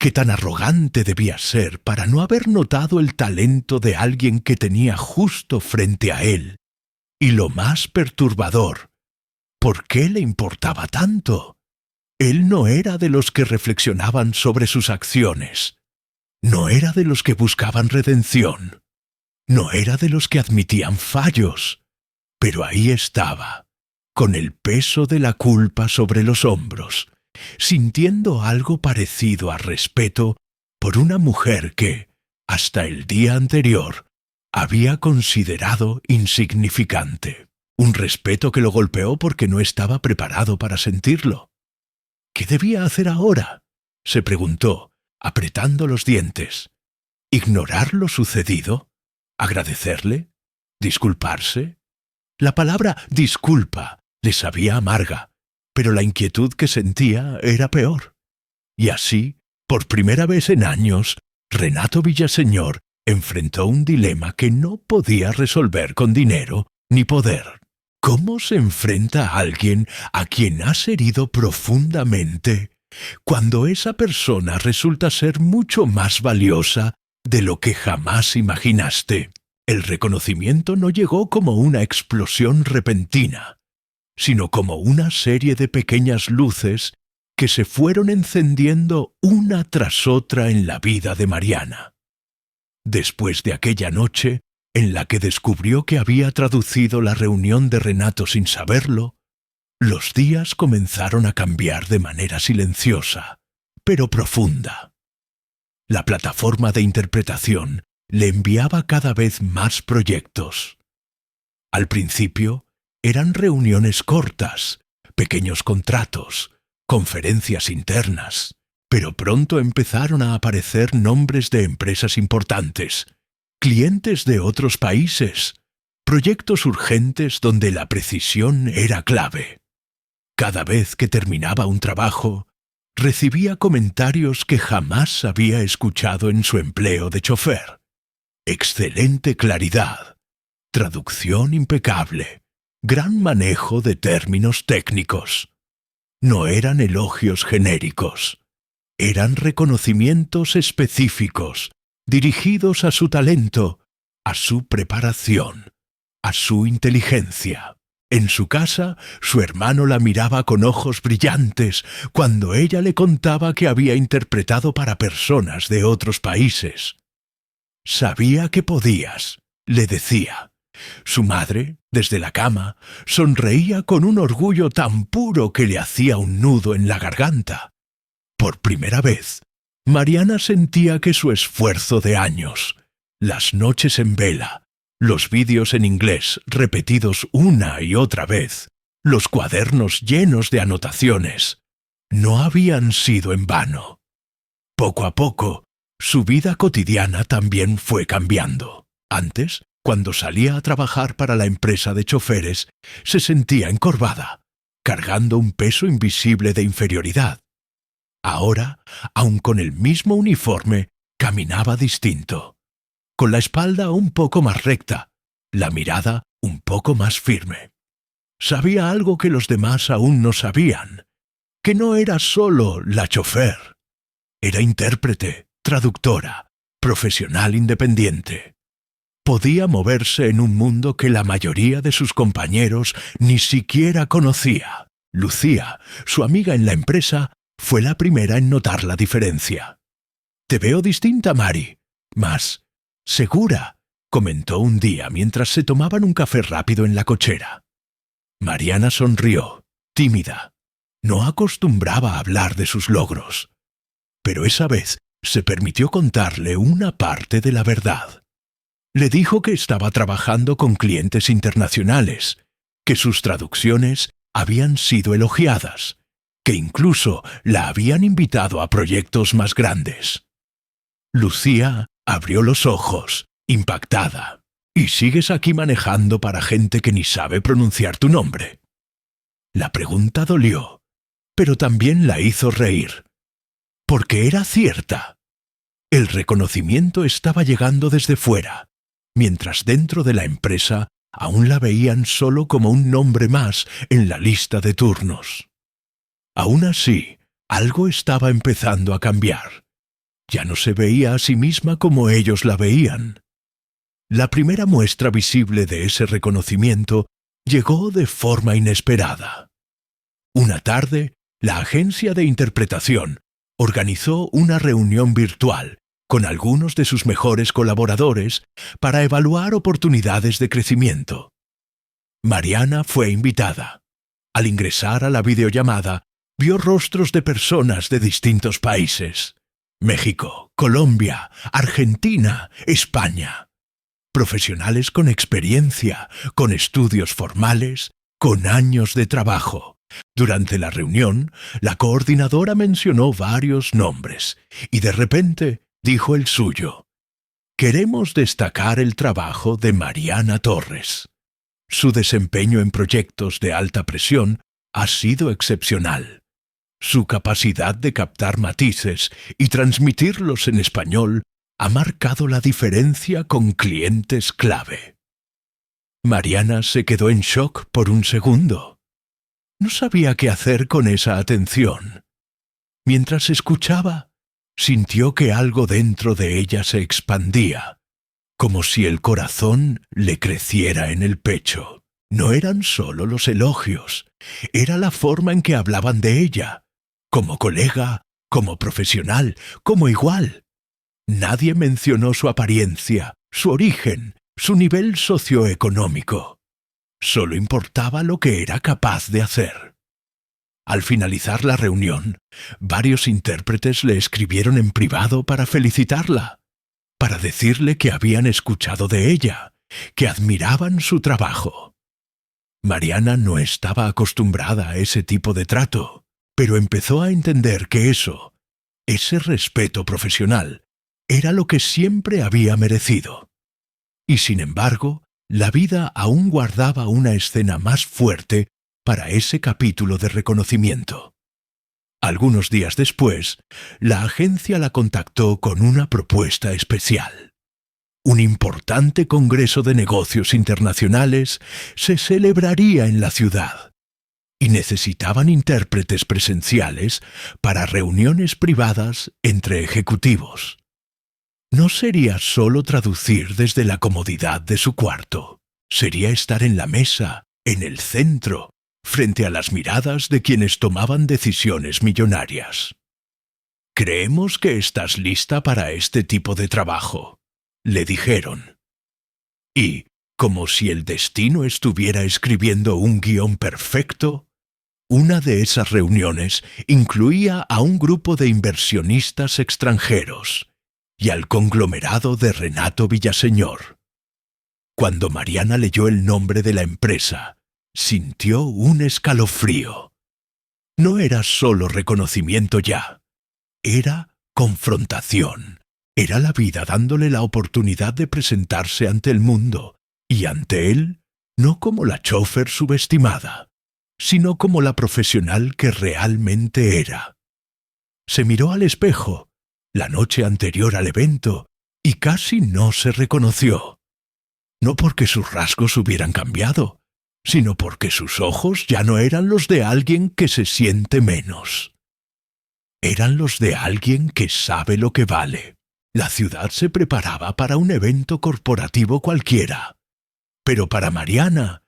¿Qué tan arrogante debía ser para no haber notado el talento de alguien que tenía justo frente a él? Y lo más perturbador, ¿por qué le importaba tanto? Él no era de los que reflexionaban sobre sus acciones. No era de los que buscaban redención. No era de los que admitían fallos. Pero ahí estaba, con el peso de la culpa sobre los hombros, sintiendo algo parecido a respeto por una mujer que, hasta el día anterior, había considerado insignificante. Un respeto que lo golpeó porque no estaba preparado para sentirlo. ¿Qué debía hacer ahora?, se preguntó, apretando los dientes. ¿Ignorar lo sucedido? ¿Agradecerle? ¿Disculparse? La palabra disculpa le sabía amarga, pero la inquietud que sentía era peor. Y así, por primera vez en años, Renato Villaseñor enfrentó un dilema que no podía resolver con dinero ni poder. ¿Cómo se enfrenta a alguien a quien has herido profundamente cuando esa persona resulta ser mucho más valiosa de lo que jamás imaginaste? El reconocimiento no llegó como una explosión repentina, sino como una serie de pequeñas luces que se fueron encendiendo una tras otra en la vida de Mariana. Después de aquella noche, en la que descubrió que había traducido la reunión de Renato sin saberlo, los días comenzaron a cambiar de manera silenciosa, pero profunda. La plataforma de interpretación le enviaba cada vez más proyectos. Al principio, eran reuniones cortas, pequeños contratos, conferencias internas, pero pronto empezaron a aparecer nombres de empresas importantes, clientes de otros países, proyectos urgentes donde la precisión era clave. Cada vez que terminaba un trabajo, recibía comentarios que jamás había escuchado en su empleo de chofer. Excelente claridad, traducción impecable, gran manejo de términos técnicos. No eran elogios genéricos. Eran reconocimientos específicos, dirigidos a su talento, a su preparación, a su inteligencia. En su casa, su hermano la miraba con ojos brillantes cuando ella le contaba que había interpretado para personas de otros países. «Sabía que podías», le decía. Su madre, desde la cama, sonreía con un orgullo tan puro que le hacía un nudo en la garganta. Por primera vez, Mariana sentía que su esfuerzo de años, las noches en vela, los vídeos en inglés repetidos una y otra vez, los cuadernos llenos de anotaciones, no habían sido en vano. Poco a poco, su vida cotidiana también fue cambiando. Antes, cuando salía a trabajar para la empresa de choferes, se sentía encorvada, cargando un peso invisible de inferioridad. Ahora, aun con el mismo uniforme, caminaba distinto, con la espalda un poco más recta, la mirada un poco más firme. Sabía algo que los demás aún no sabían, que no era solo la chofer. Era intérprete, traductora, profesional independiente. Podía moverse en un mundo que la mayoría de sus compañeros ni siquiera conocía. Lucía, su amiga en la empresa, fue la primera en notar la diferencia. «Te veo distinta, Mari. Más segura», comentó un día mientras se tomaban un café rápido en la cochera. Mariana sonrió, tímida. No acostumbraba a hablar de sus logros. Pero esa vez se permitió contarle una parte de la verdad. Le dijo que estaba trabajando con clientes internacionales, que sus traducciones habían sido elogiadas, que incluso la habían invitado a proyectos más grandes. Lucía abrió los ojos, impactada. «¿Y sigues aquí manejando para gente que ni sabe pronunciar tu nombre?» La pregunta dolió, pero también la hizo reír. Porque era cierta. El reconocimiento estaba llegando desde fuera, mientras dentro de la empresa aún la veían solo como un nombre más en la lista de turnos. Aún así, algo estaba empezando a cambiar. Ya no se veía a sí misma como ellos la veían. La primera muestra visible de ese reconocimiento llegó de forma inesperada. Una tarde, la agencia de interpretación organizó una reunión virtual con algunos de sus mejores colaboradores para evaluar oportunidades de crecimiento. Mariana fue invitada. Al ingresar a la videollamada, vio rostros de personas de distintos países: México, Colombia, Argentina, España. Profesionales con experiencia, con estudios formales, con años de trabajo. Durante la reunión, la coordinadora mencionó varios nombres y de repente dijo el suyo. «Queremos destacar el trabajo de Mariana Torres. Su desempeño en proyectos de alta presión ha sido excepcional. Su capacidad de captar matices y transmitirlos en español ha marcado la diferencia con clientes clave». Mariana se quedó en shock por un segundo. No sabía qué hacer con esa atención. Mientras escuchaba, sintió que algo dentro de ella se expandía, como si el corazón le creciera en el pecho. No eran solo los elogios, era la forma en que hablaban de ella, como colega, como profesional, como igual. Nadie mencionó su apariencia, su origen, su nivel socioeconómico. Solo importaba lo que era capaz de hacer. Al finalizar la reunión, varios intérpretes le escribieron en privado para felicitarla, para decirle que habían escuchado de ella, que admiraban su trabajo. Mariana no estaba acostumbrada a ese tipo de trato, pero empezó a entender que ese respeto profesional, era lo que siempre había merecido. Y sin embargo, la vida aún guardaba una escena más fuerte para ese capítulo de reconocimiento. Algunos días después, la agencia la contactó con una propuesta especial. Un importante congreso de negocios internacionales se celebraría en la ciudad. y necesitaban intérpretes presenciales para reuniones privadas entre ejecutivos. No sería solo traducir desde la comodidad de su cuarto, sería estar en la mesa, en el centro, frente a las miradas de quienes tomaban decisiones millonarias. «Creemos que estás lista para este tipo de trabajo», le dijeron. Y, como si el destino estuviera escribiendo un guión perfecto, una de esas reuniones incluía a un grupo de inversionistas extranjeros y al conglomerado de Renato Villaseñor. Cuando Mariana leyó el nombre de la empresa, sintió un escalofrío. No era solo reconocimiento ya, era confrontación. Era la vida dándole la oportunidad de presentarse ante el mundo, y ante él, no como la chófer subestimada, sino como la profesional que realmente era. Se miró al espejo, la noche anterior al evento, y casi no se reconoció. No porque sus rasgos hubieran cambiado, sino porque sus ojos ya no eran los de alguien que se siente menos. Eran los de alguien que sabe lo que vale. La ciudad se preparaba para un evento corporativo cualquiera. Pero para Mariana,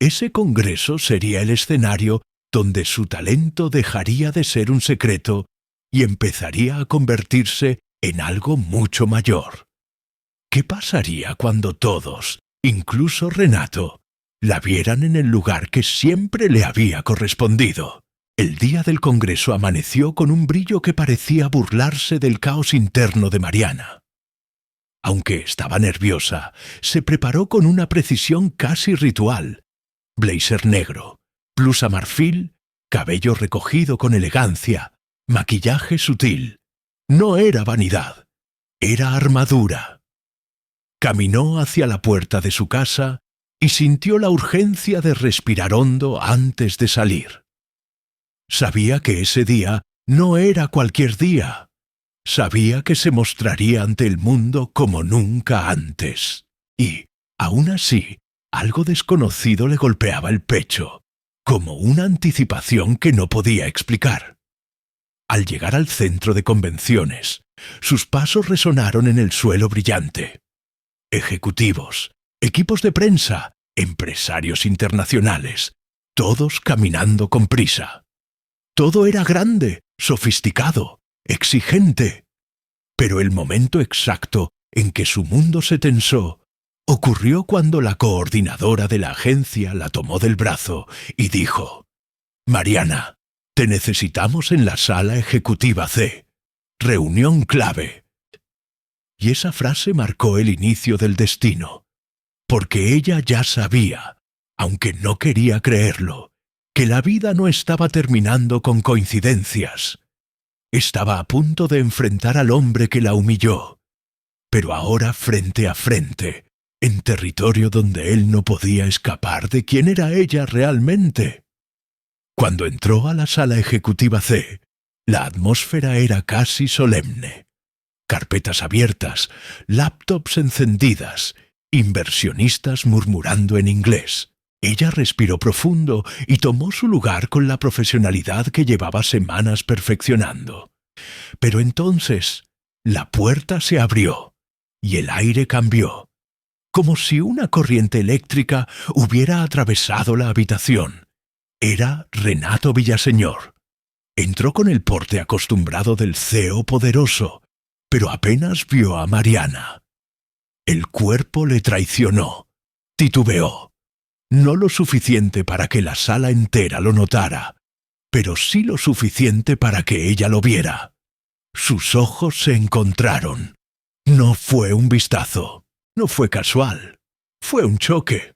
ese congreso sería el escenario donde su talento dejaría de ser un secreto y empezaría a convertirse en algo mucho mayor. ¿Qué pasaría cuando todos, incluso Renato, la vieran en el lugar que siempre le había correspondido? El día del congreso amaneció con un brillo que parecía burlarse del caos interno de Mariana. Aunque estaba nerviosa, se preparó con una precisión casi ritual. Blazer negro, blusa marfil, cabello recogido con elegancia, maquillaje sutil. No era vanidad, era armadura. Caminó hacia la puerta de su casa y sintió la urgencia de respirar hondo antes de salir. Sabía que ese día no era cualquier día. Sabía que se mostraría ante el mundo como nunca antes. Y, aún así, algo desconocido le golpeaba el pecho, como una anticipación que no podía explicar. Al llegar al centro de convenciones, sus pasos resonaron en el suelo brillante. Ejecutivos, equipos de prensa, empresarios internacionales, todos caminando con prisa. Todo era grande, sofisticado, exigente. Pero el momento exacto en que su mundo se tensó ocurrió cuando la coordinadora de la agencia la tomó del brazo y dijo: «Mariana, te necesitamos en la sala ejecutiva C. Reunión clave». Y esa frase marcó el inicio del destino, porque ella ya sabía, aunque no quería creerlo, que la vida no estaba terminando con coincidencias. Estaba a punto de enfrentar al hombre que la humilló, pero ahora frente a frente, en territorio donde él no podía escapar de quién era ella realmente. Cuando entró a la sala ejecutiva C, la atmósfera era casi solemne. Carpetas abiertas, laptops encendidas, inversionistas murmurando en inglés. Ella respiró profundo y tomó su lugar con la profesionalidad que llevaba semanas perfeccionando. Pero entonces, la puerta se abrió y el aire cambió, como si una corriente eléctrica hubiera atravesado la habitación. Era Renato Villaseñor. Entró con el porte acostumbrado del CEO poderoso, pero apenas vio a Mariana. El cuerpo le traicionó. Titubeó. No lo suficiente para que la sala entera lo notara, pero sí lo suficiente para que ella lo viera. Sus ojos se encontraron. No fue un vistazo, no fue casual. Fue un choque,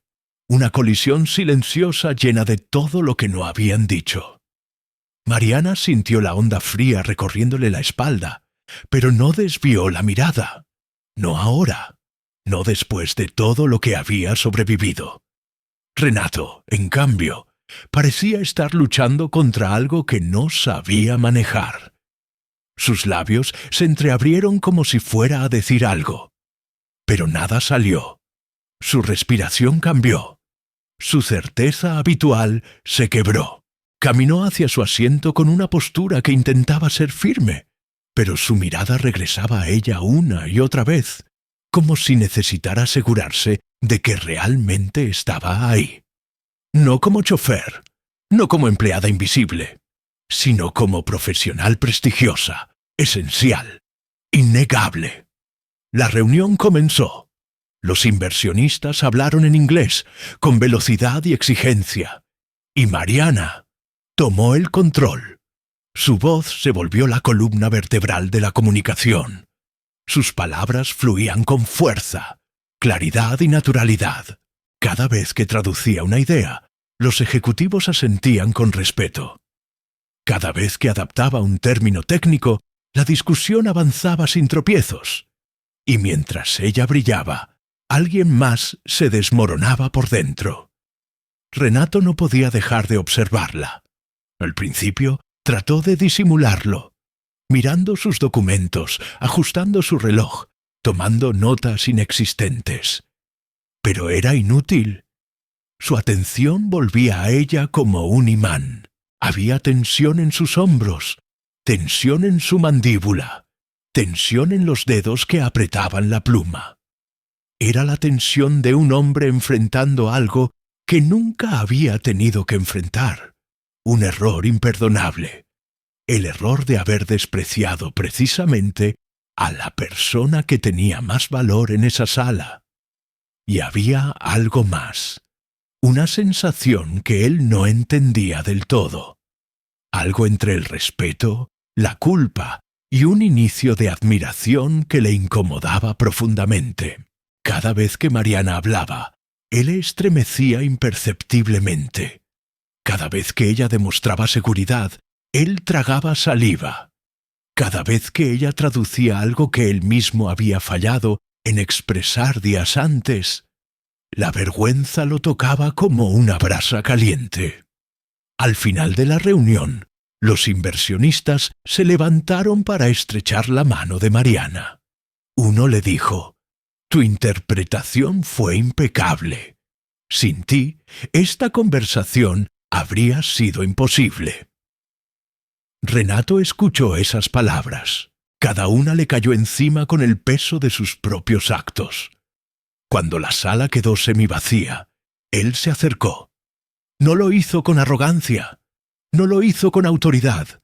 una colisión silenciosa llena de todo lo que no habían dicho. Mariana sintió la onda fría recorriéndole la espalda, pero no desvió la mirada. No ahora, no después de todo lo que había sobrevivido. Renato, en cambio, parecía estar luchando contra algo que no sabía manejar. Sus labios se entreabrieron como si fuera a decir algo, pero nada salió. Su respiración cambió. Su certeza habitual se quebró. Caminó hacia su asiento con una postura que intentaba ser firme, pero su mirada regresaba a ella una y otra vez, como si necesitara asegurarse de que realmente estaba ahí. No como chofer, no como empleada invisible, sino como profesional prestigiosa, esencial, innegable. La reunión comenzó. Los inversionistas hablaron en inglés, con velocidad y exigencia, y Mariana tomó el control. Su voz se volvió la columna vertebral de la comunicación. Sus palabras fluían con fuerza, claridad y naturalidad. Cada vez que traducía una idea, los ejecutivos asentían con respeto. Cada vez que adaptaba un término técnico, la discusión avanzaba sin tropiezos. Y mientras ella brillaba, alguien más se desmoronaba por dentro. Renato no podía dejar de observarla. Al principio trató de disimularlo, mirando sus documentos, ajustando su reloj, tomando notas inexistentes. Pero era inútil. Su atención volvía a ella como un imán. Había tensión en sus hombros, tensión en su mandíbula, tensión en los dedos que apretaban la pluma. Era la tensión de un hombre enfrentando algo que nunca había tenido que enfrentar. Un error imperdonable. El error de haber despreciado precisamente a la persona que tenía más valor en esa sala. Y había algo más. Una sensación que él no entendía del todo. Algo entre el respeto, la culpa y un inicio de admiración que le incomodaba profundamente. Cada vez que Mariana hablaba, él estremecía imperceptiblemente. Cada vez que ella demostraba seguridad, él tragaba saliva. Cada vez que ella traducía algo que él mismo había fallado en expresar días antes, la vergüenza lo tocaba como una brasa caliente. Al final de la reunión, los inversionistas se levantaron para estrechar la mano de Mariana. Uno le dijo: «Tu interpretación fue impecable. Sin ti, esta conversación habría sido imposible». Renato escuchó esas palabras. Cada una le cayó encima con el peso de sus propios actos. Cuando la sala quedó semivacía, él se acercó. No lo hizo con arrogancia, no lo hizo con autoridad,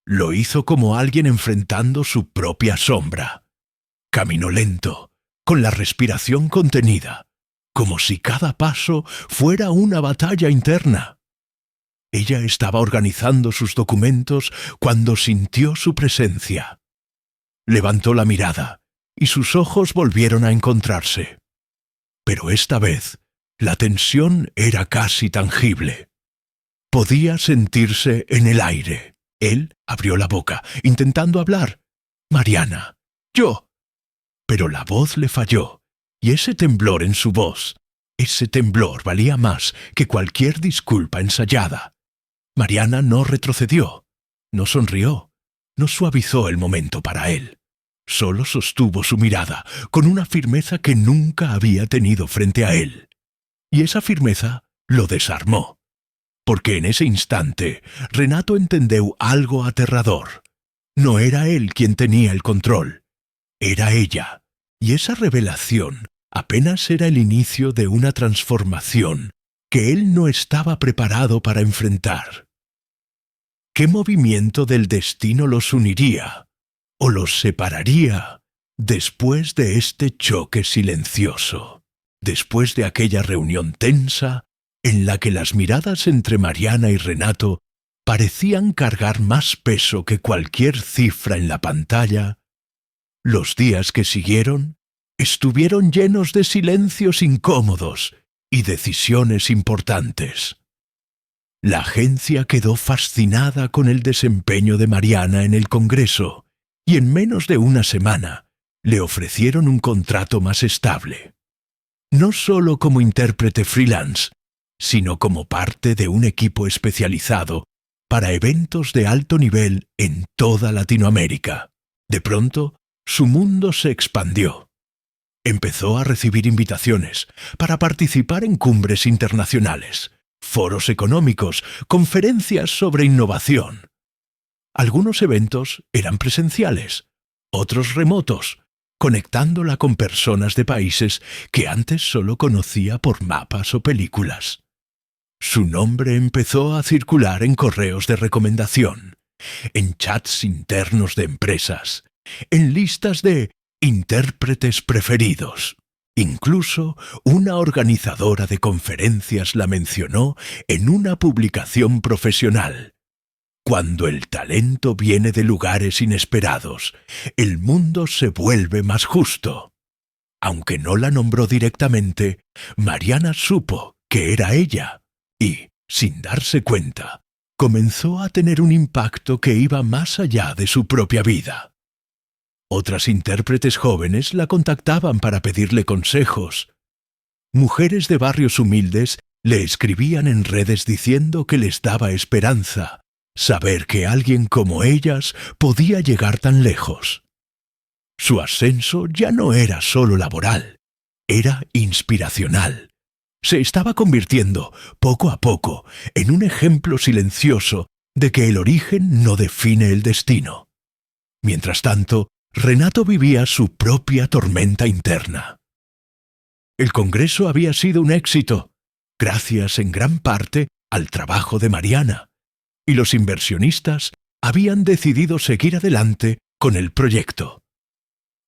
lo hizo como alguien enfrentando su propia sombra. Caminó lento, con la respiración contenida, como si cada paso fuera una batalla interna. Ella estaba organizando sus documentos cuando sintió su presencia. Levantó la mirada y sus ojos volvieron a encontrarse. Pero esta vez, la tensión era casi tangible. Podía sentirse en el aire. Él abrió la boca, intentando hablar. «Mariana, yo». Pero la voz le falló, y ese temblor en su voz, ese temblor valía más que cualquier disculpa ensayada. Mariana no retrocedió, no sonrió, no suavizó el momento para él. Solo sostuvo su mirada con una firmeza que nunca había tenido frente a él. Y esa firmeza lo desarmó. Porque en ese instante Renato entendió algo aterrador. No era él quien tenía el control, era ella. Y esa revelación apenas era el inicio de una transformación que él no estaba preparado para enfrentar. ¿Qué movimiento del destino los uniría o los separaría después de este choque silencioso? Después de aquella reunión tensa en la que las miradas entre Mariana y Renato parecían cargar más peso que cualquier cifra en la pantalla, los días que siguieron estuvieron llenos de silencios incómodos y decisiones importantes. La agencia quedó fascinada con el desempeño de Mariana en el Congreso y en menos de una semana le ofrecieron un contrato más estable. No solo como intérprete freelance, sino como parte de un equipo especializado para eventos de alto nivel en toda Latinoamérica. De pronto, su mundo se expandió. Empezó a recibir invitaciones para participar en cumbres internacionales, foros económicos, conferencias sobre innovación. Algunos eventos eran presenciales, otros remotos, conectándola con personas de países que antes solo conocía por mapas o películas. Su nombre empezó a circular en correos de recomendación, en chats internos de empresas, en listas de intérpretes preferidos. Incluso una organizadora de conferencias la mencionó en una publicación profesional. Cuando el talento viene de lugares inesperados, el mundo se vuelve más justo. Aunque no la nombró directamente, Mariana supo que era ella y, sin darse cuenta, comenzó a tener un impacto que iba más allá de su propia vida. Otras intérpretes jóvenes la contactaban para pedirle consejos. Mujeres de barrios humildes le escribían en redes diciendo que les daba esperanza saber que alguien como ellas podía llegar tan lejos. Su ascenso ya no era solo laboral, era inspiracional. Se estaba convirtiendo, poco a poco, en un ejemplo silencioso de que el origen no define el destino. Mientras tanto, Renato vivía su propia tormenta interna. El congreso había sido un éxito, gracias en gran parte al trabajo de Mariana, y los inversionistas habían decidido seguir adelante con el proyecto.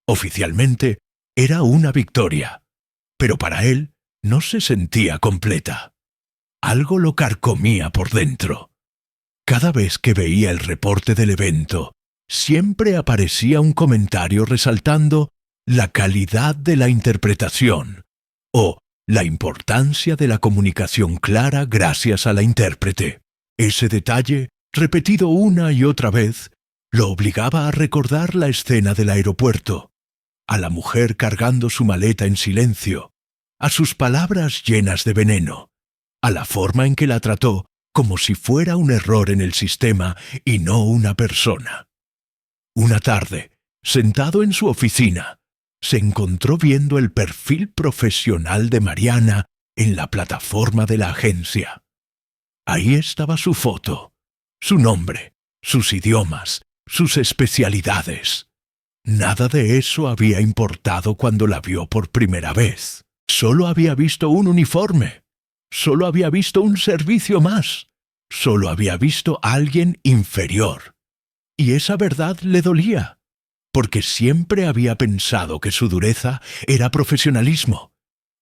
Oficialmente era una victoria, pero para él no se sentía completa. Algo lo carcomía por dentro. Cada vez que veía el reporte del evento, siempre aparecía un comentario resaltando la calidad de la interpretación o la importancia de la comunicación clara gracias a la intérprete. Ese detalle, repetido una y otra vez, lo obligaba a recordar la escena del aeropuerto, a la mujer cargando su maleta en silencio, a sus palabras llenas de veneno, a la forma en que la trató como si fuera un error en el sistema y no una persona. Una tarde, sentado en su oficina, se encontró viendo el perfil profesional de Mariana en la plataforma de la agencia. Ahí estaba su foto, su nombre, sus idiomas, sus especialidades. Nada de eso había importado cuando la vio por primera vez. Solo había visto un uniforme. Solo había visto un servicio más. Solo había visto a alguien inferior. Y esa verdad le dolía, porque siempre había pensado que su dureza era profesionalismo.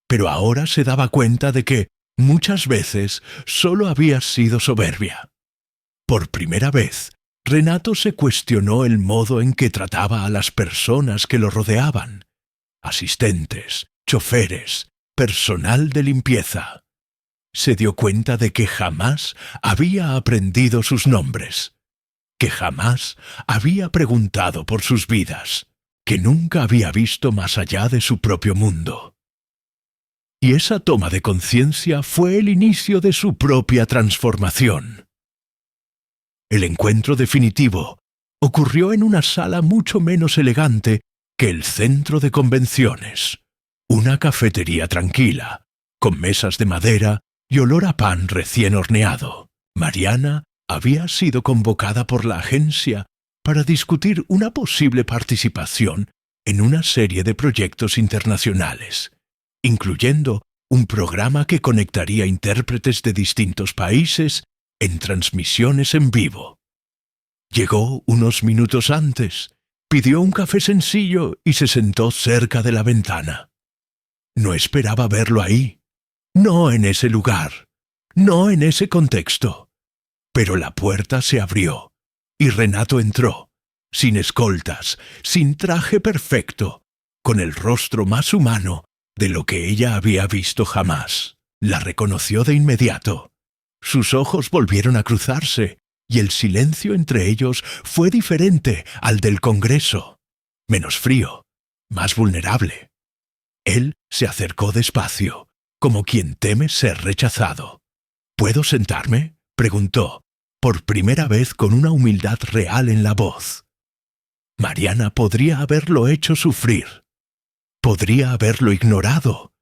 Pero ahora se daba cuenta de que, muchas veces, solo había sido soberbia. Por primera vez, Renato se cuestionó el modo en que trataba a las personas que lo rodeaban. Asistentes, choferes, personal de limpieza. Se dio cuenta de que jamás había aprendido sus nombres, que jamás había preguntado por sus vidas, que nunca había visto más allá de su propio mundo. Y esa toma de conciencia fue el inicio de su propia transformación. El encuentro definitivo ocurrió en una sala mucho menos elegante que el centro de convenciones, una cafetería tranquila, con mesas de madera y olor a pan recién horneado. Mariana había sido convocada por la agencia para discutir una posible participación en una serie de proyectos internacionales, incluyendo un programa que conectaría intérpretes de distintos países en transmisiones en vivo. Llegó unos minutos antes, pidió un café sencillo y se sentó cerca de la ventana. No esperaba verlo ahí, no en ese lugar, no en ese contexto. Pero la puerta se abrió y Renato entró, sin escoltas, sin traje perfecto, con el rostro más humano de lo que ella había visto jamás. La reconoció de inmediato. Sus ojos volvieron a cruzarse y el silencio entre ellos fue diferente al del Congreso, menos frío, más vulnerable. Él se acercó despacio, como quien teme ser rechazado. ¿Puedo sentarme?, preguntó, por primera vez con una humildad real en la voz. Mariana podría haberlo hecho sufrir. Podría haberlo ignorado.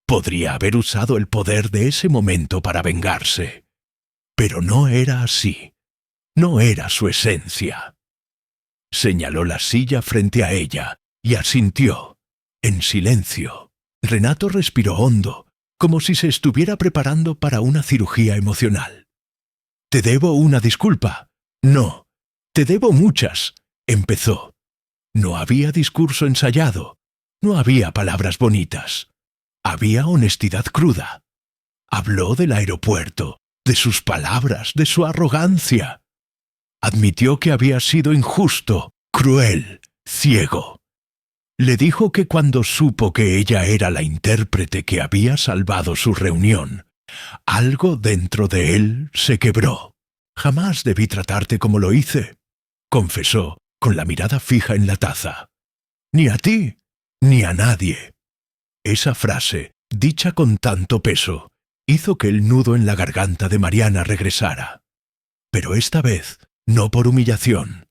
Podría haber usado el poder de ese momento para vengarse. Pero no era así. No era su esencia. Señaló la silla frente a ella y asintió, en silencio. Renato respiró hondo, como si se estuviera preparando para una cirugía emocional. «Te debo una disculpa». «No, te debo muchas», empezó. No había discurso ensayado, no había palabras bonitas. Había honestidad cruda. Habló del aeropuerto, de sus palabras, de su arrogancia. Admitió que había sido injusto, cruel, ciego. Le dijo que cuando supo que ella era la intérprete que había salvado su reunión, algo dentro de él se quebró. «Jamás debí tratarte como lo hice», confesó, con la mirada fija en la taza. «Ni a ti, ni a nadie». Esa frase, dicha con tanto peso, hizo que el nudo en la garganta de Mariana regresara. Pero esta vez, no por humillación,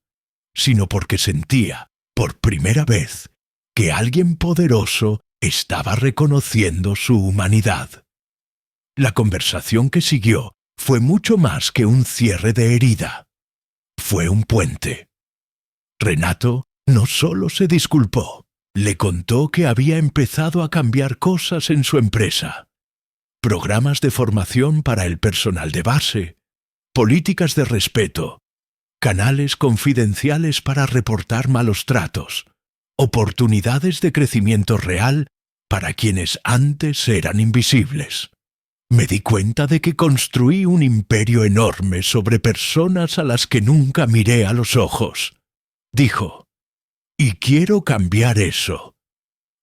sino porque sentía, por primera vez, que alguien poderoso estaba reconociendo su humanidad. La conversación que siguió fue mucho más que un cierre de herida. Fue un puente. Renato no solo se disculpó, le contó que había empezado a cambiar cosas en su empresa. Programas de formación para el personal de base, políticas de respeto, canales confidenciales para reportar malos tratos, oportunidades de crecimiento real para quienes antes eran invisibles. Me di cuenta de que construí un imperio enorme sobre personas a las que nunca miré a los ojos, dijo. Y quiero cambiar eso.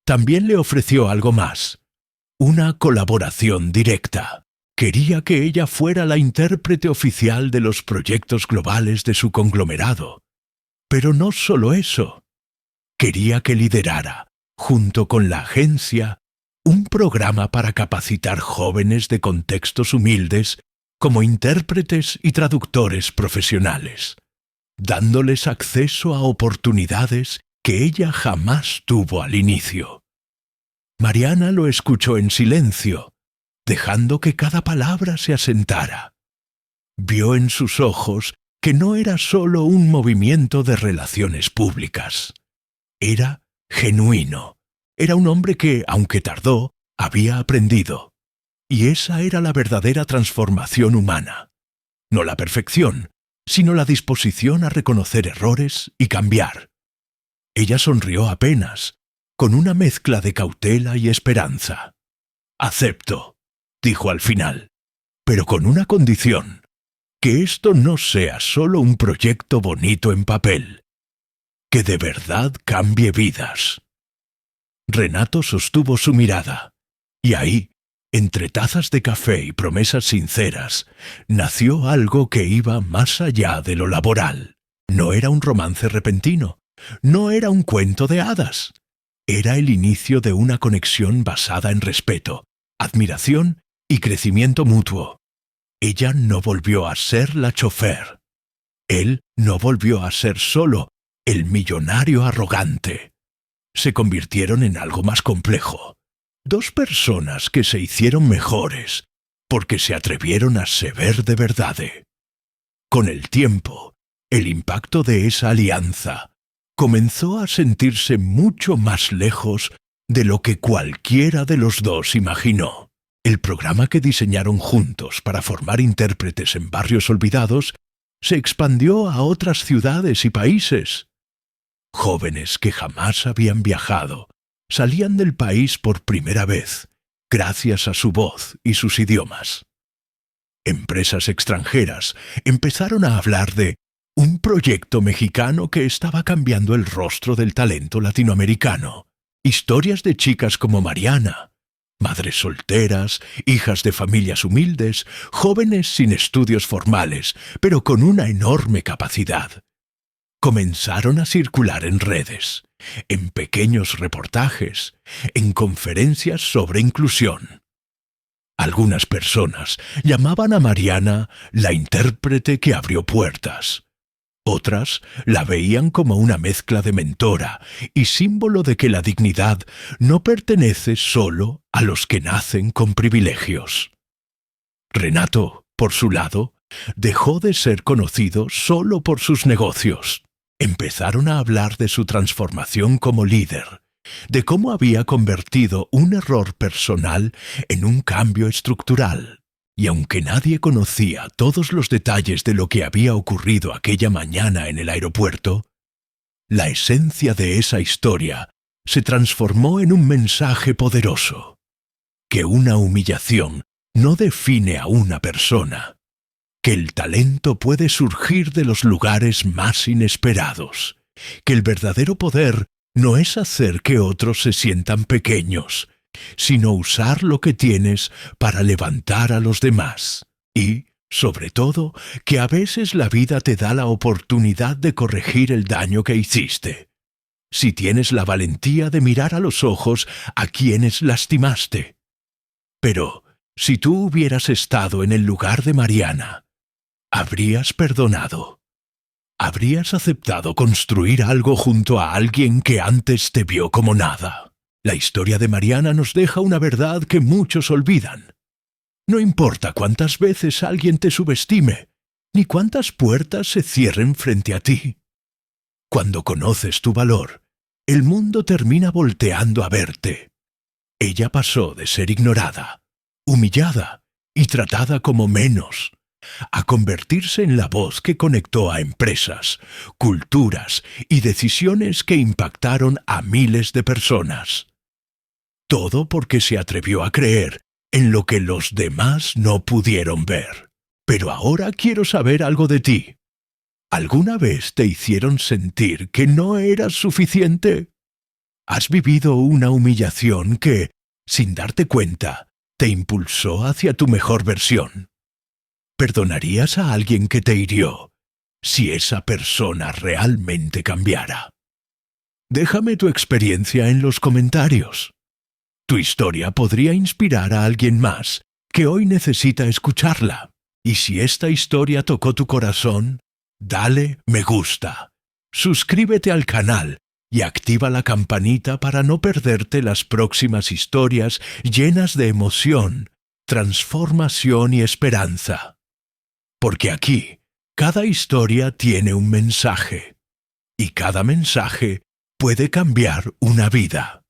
También le ofreció algo más, una colaboración directa. Quería que ella fuera la intérprete oficial de los proyectos globales de su conglomerado. Pero no solo eso. Quería que liderara, junto con la agencia, un programa para capacitar jóvenes de contextos humildes como intérpretes y traductores profesionales, dándoles acceso a oportunidades que ella jamás tuvo al inicio. Mariana lo escuchó en silencio, dejando que cada palabra se asentara. Vio en sus ojos que no era solo un movimiento de relaciones públicas. Era genuino. Era un hombre que, aunque tardó, había aprendido. Y esa era la verdadera transformación humana. No la perfección, sino la disposición a reconocer errores y cambiar. Ella sonrió apenas, con una mezcla de cautela y esperanza. «Acepto», dijo al final, «pero con una condición, que esto no sea solo un proyecto bonito en papel, que de verdad cambie vidas». Renato sostuvo su mirada, y ahí, entre tazas de café y promesas sinceras, nació algo que iba más allá de lo laboral. No era un romance repentino, no era un cuento de hadas. Era el inicio de una conexión basada en respeto, admiración y crecimiento mutuo. Ella no volvió a ser la chófer. Él no volvió a ser solo el millonario arrogante. Se convirtieron en algo más complejo. Dos personas que se hicieron mejores porque se atrevieron a ser de verdad. Con el tiempo, el impacto de esa alianza comenzó a sentirse mucho más lejos de lo que cualquiera de los dos imaginó. El programa que diseñaron juntos para formar intérpretes en barrios olvidados se expandió a otras ciudades y países. Jóvenes que jamás habían viajado salían del país por primera vez, gracias a su voz y sus idiomas. Empresas extranjeras empezaron a hablar de un proyecto mexicano que estaba cambiando el rostro del talento latinoamericano. Historias de chicas como Mariana, madres solteras, hijas de familias humildes, jóvenes sin estudios formales, pero con una enorme capacidad. Comenzaron a circular en redes, en pequeños reportajes, en conferencias sobre inclusión. Algunas personas llamaban a Mariana la intérprete que abrió puertas. Otras la veían como una mezcla de mentora y símbolo de que la dignidad no pertenece solo a los que nacen con privilegios. Renato, por su lado, dejó de ser conocido solo por sus negocios. Empezaron a hablar de su transformación como líder, de cómo había convertido un error personal en un cambio estructural. Y aunque nadie conocía todos los detalles de lo que había ocurrido aquella mañana en el aeropuerto, la esencia de esa historia se transformó en un mensaje poderoso: que una humillación no define a una persona, que el talento puede surgir de los lugares más inesperados, que el verdadero poder no es hacer que otros se sientan pequeños, sino usar lo que tienes para levantar a los demás. Y, sobre todo, que a veces la vida te da la oportunidad de corregir el daño que hiciste. Si tienes la valentía de mirar a los ojos a quienes lastimaste. Pero, si tú hubieras estado en el lugar de Mariana, ¿habrías perdonado? ¿Habrías aceptado construir algo junto a alguien que antes te vio como nada? La historia de Mariana nos deja una verdad que muchos olvidan. No importa cuántas veces alguien te subestime, ni cuántas puertas se cierren frente a ti. Cuando conoces tu valor, el mundo termina volteando a verte. Ella pasó de ser ignorada, humillada y tratada como menos, a convertirse en la voz que conectó a empresas, culturas y decisiones que impactaron a miles de personas. Todo porque se atrevió a creer en lo que los demás no pudieron ver. Pero ahora quiero saber algo de ti. ¿Alguna vez te hicieron sentir que no eras suficiente? ¿Has vivido una humillación que, sin darte cuenta, te impulsó hacia tu mejor versión? ¿Perdonarías a alguien que te hirió si esa persona realmente cambiara? Déjame tu experiencia en los comentarios. Tu historia podría inspirar a alguien más que hoy necesita escucharla. Y si esta historia tocó tu corazón, dale me gusta, suscríbete al canal y activa la campanita para no perderte las próximas historias llenas de emoción, transformación y esperanza. Porque aquí, cada historia tiene un mensaje, y cada mensaje puede cambiar una vida.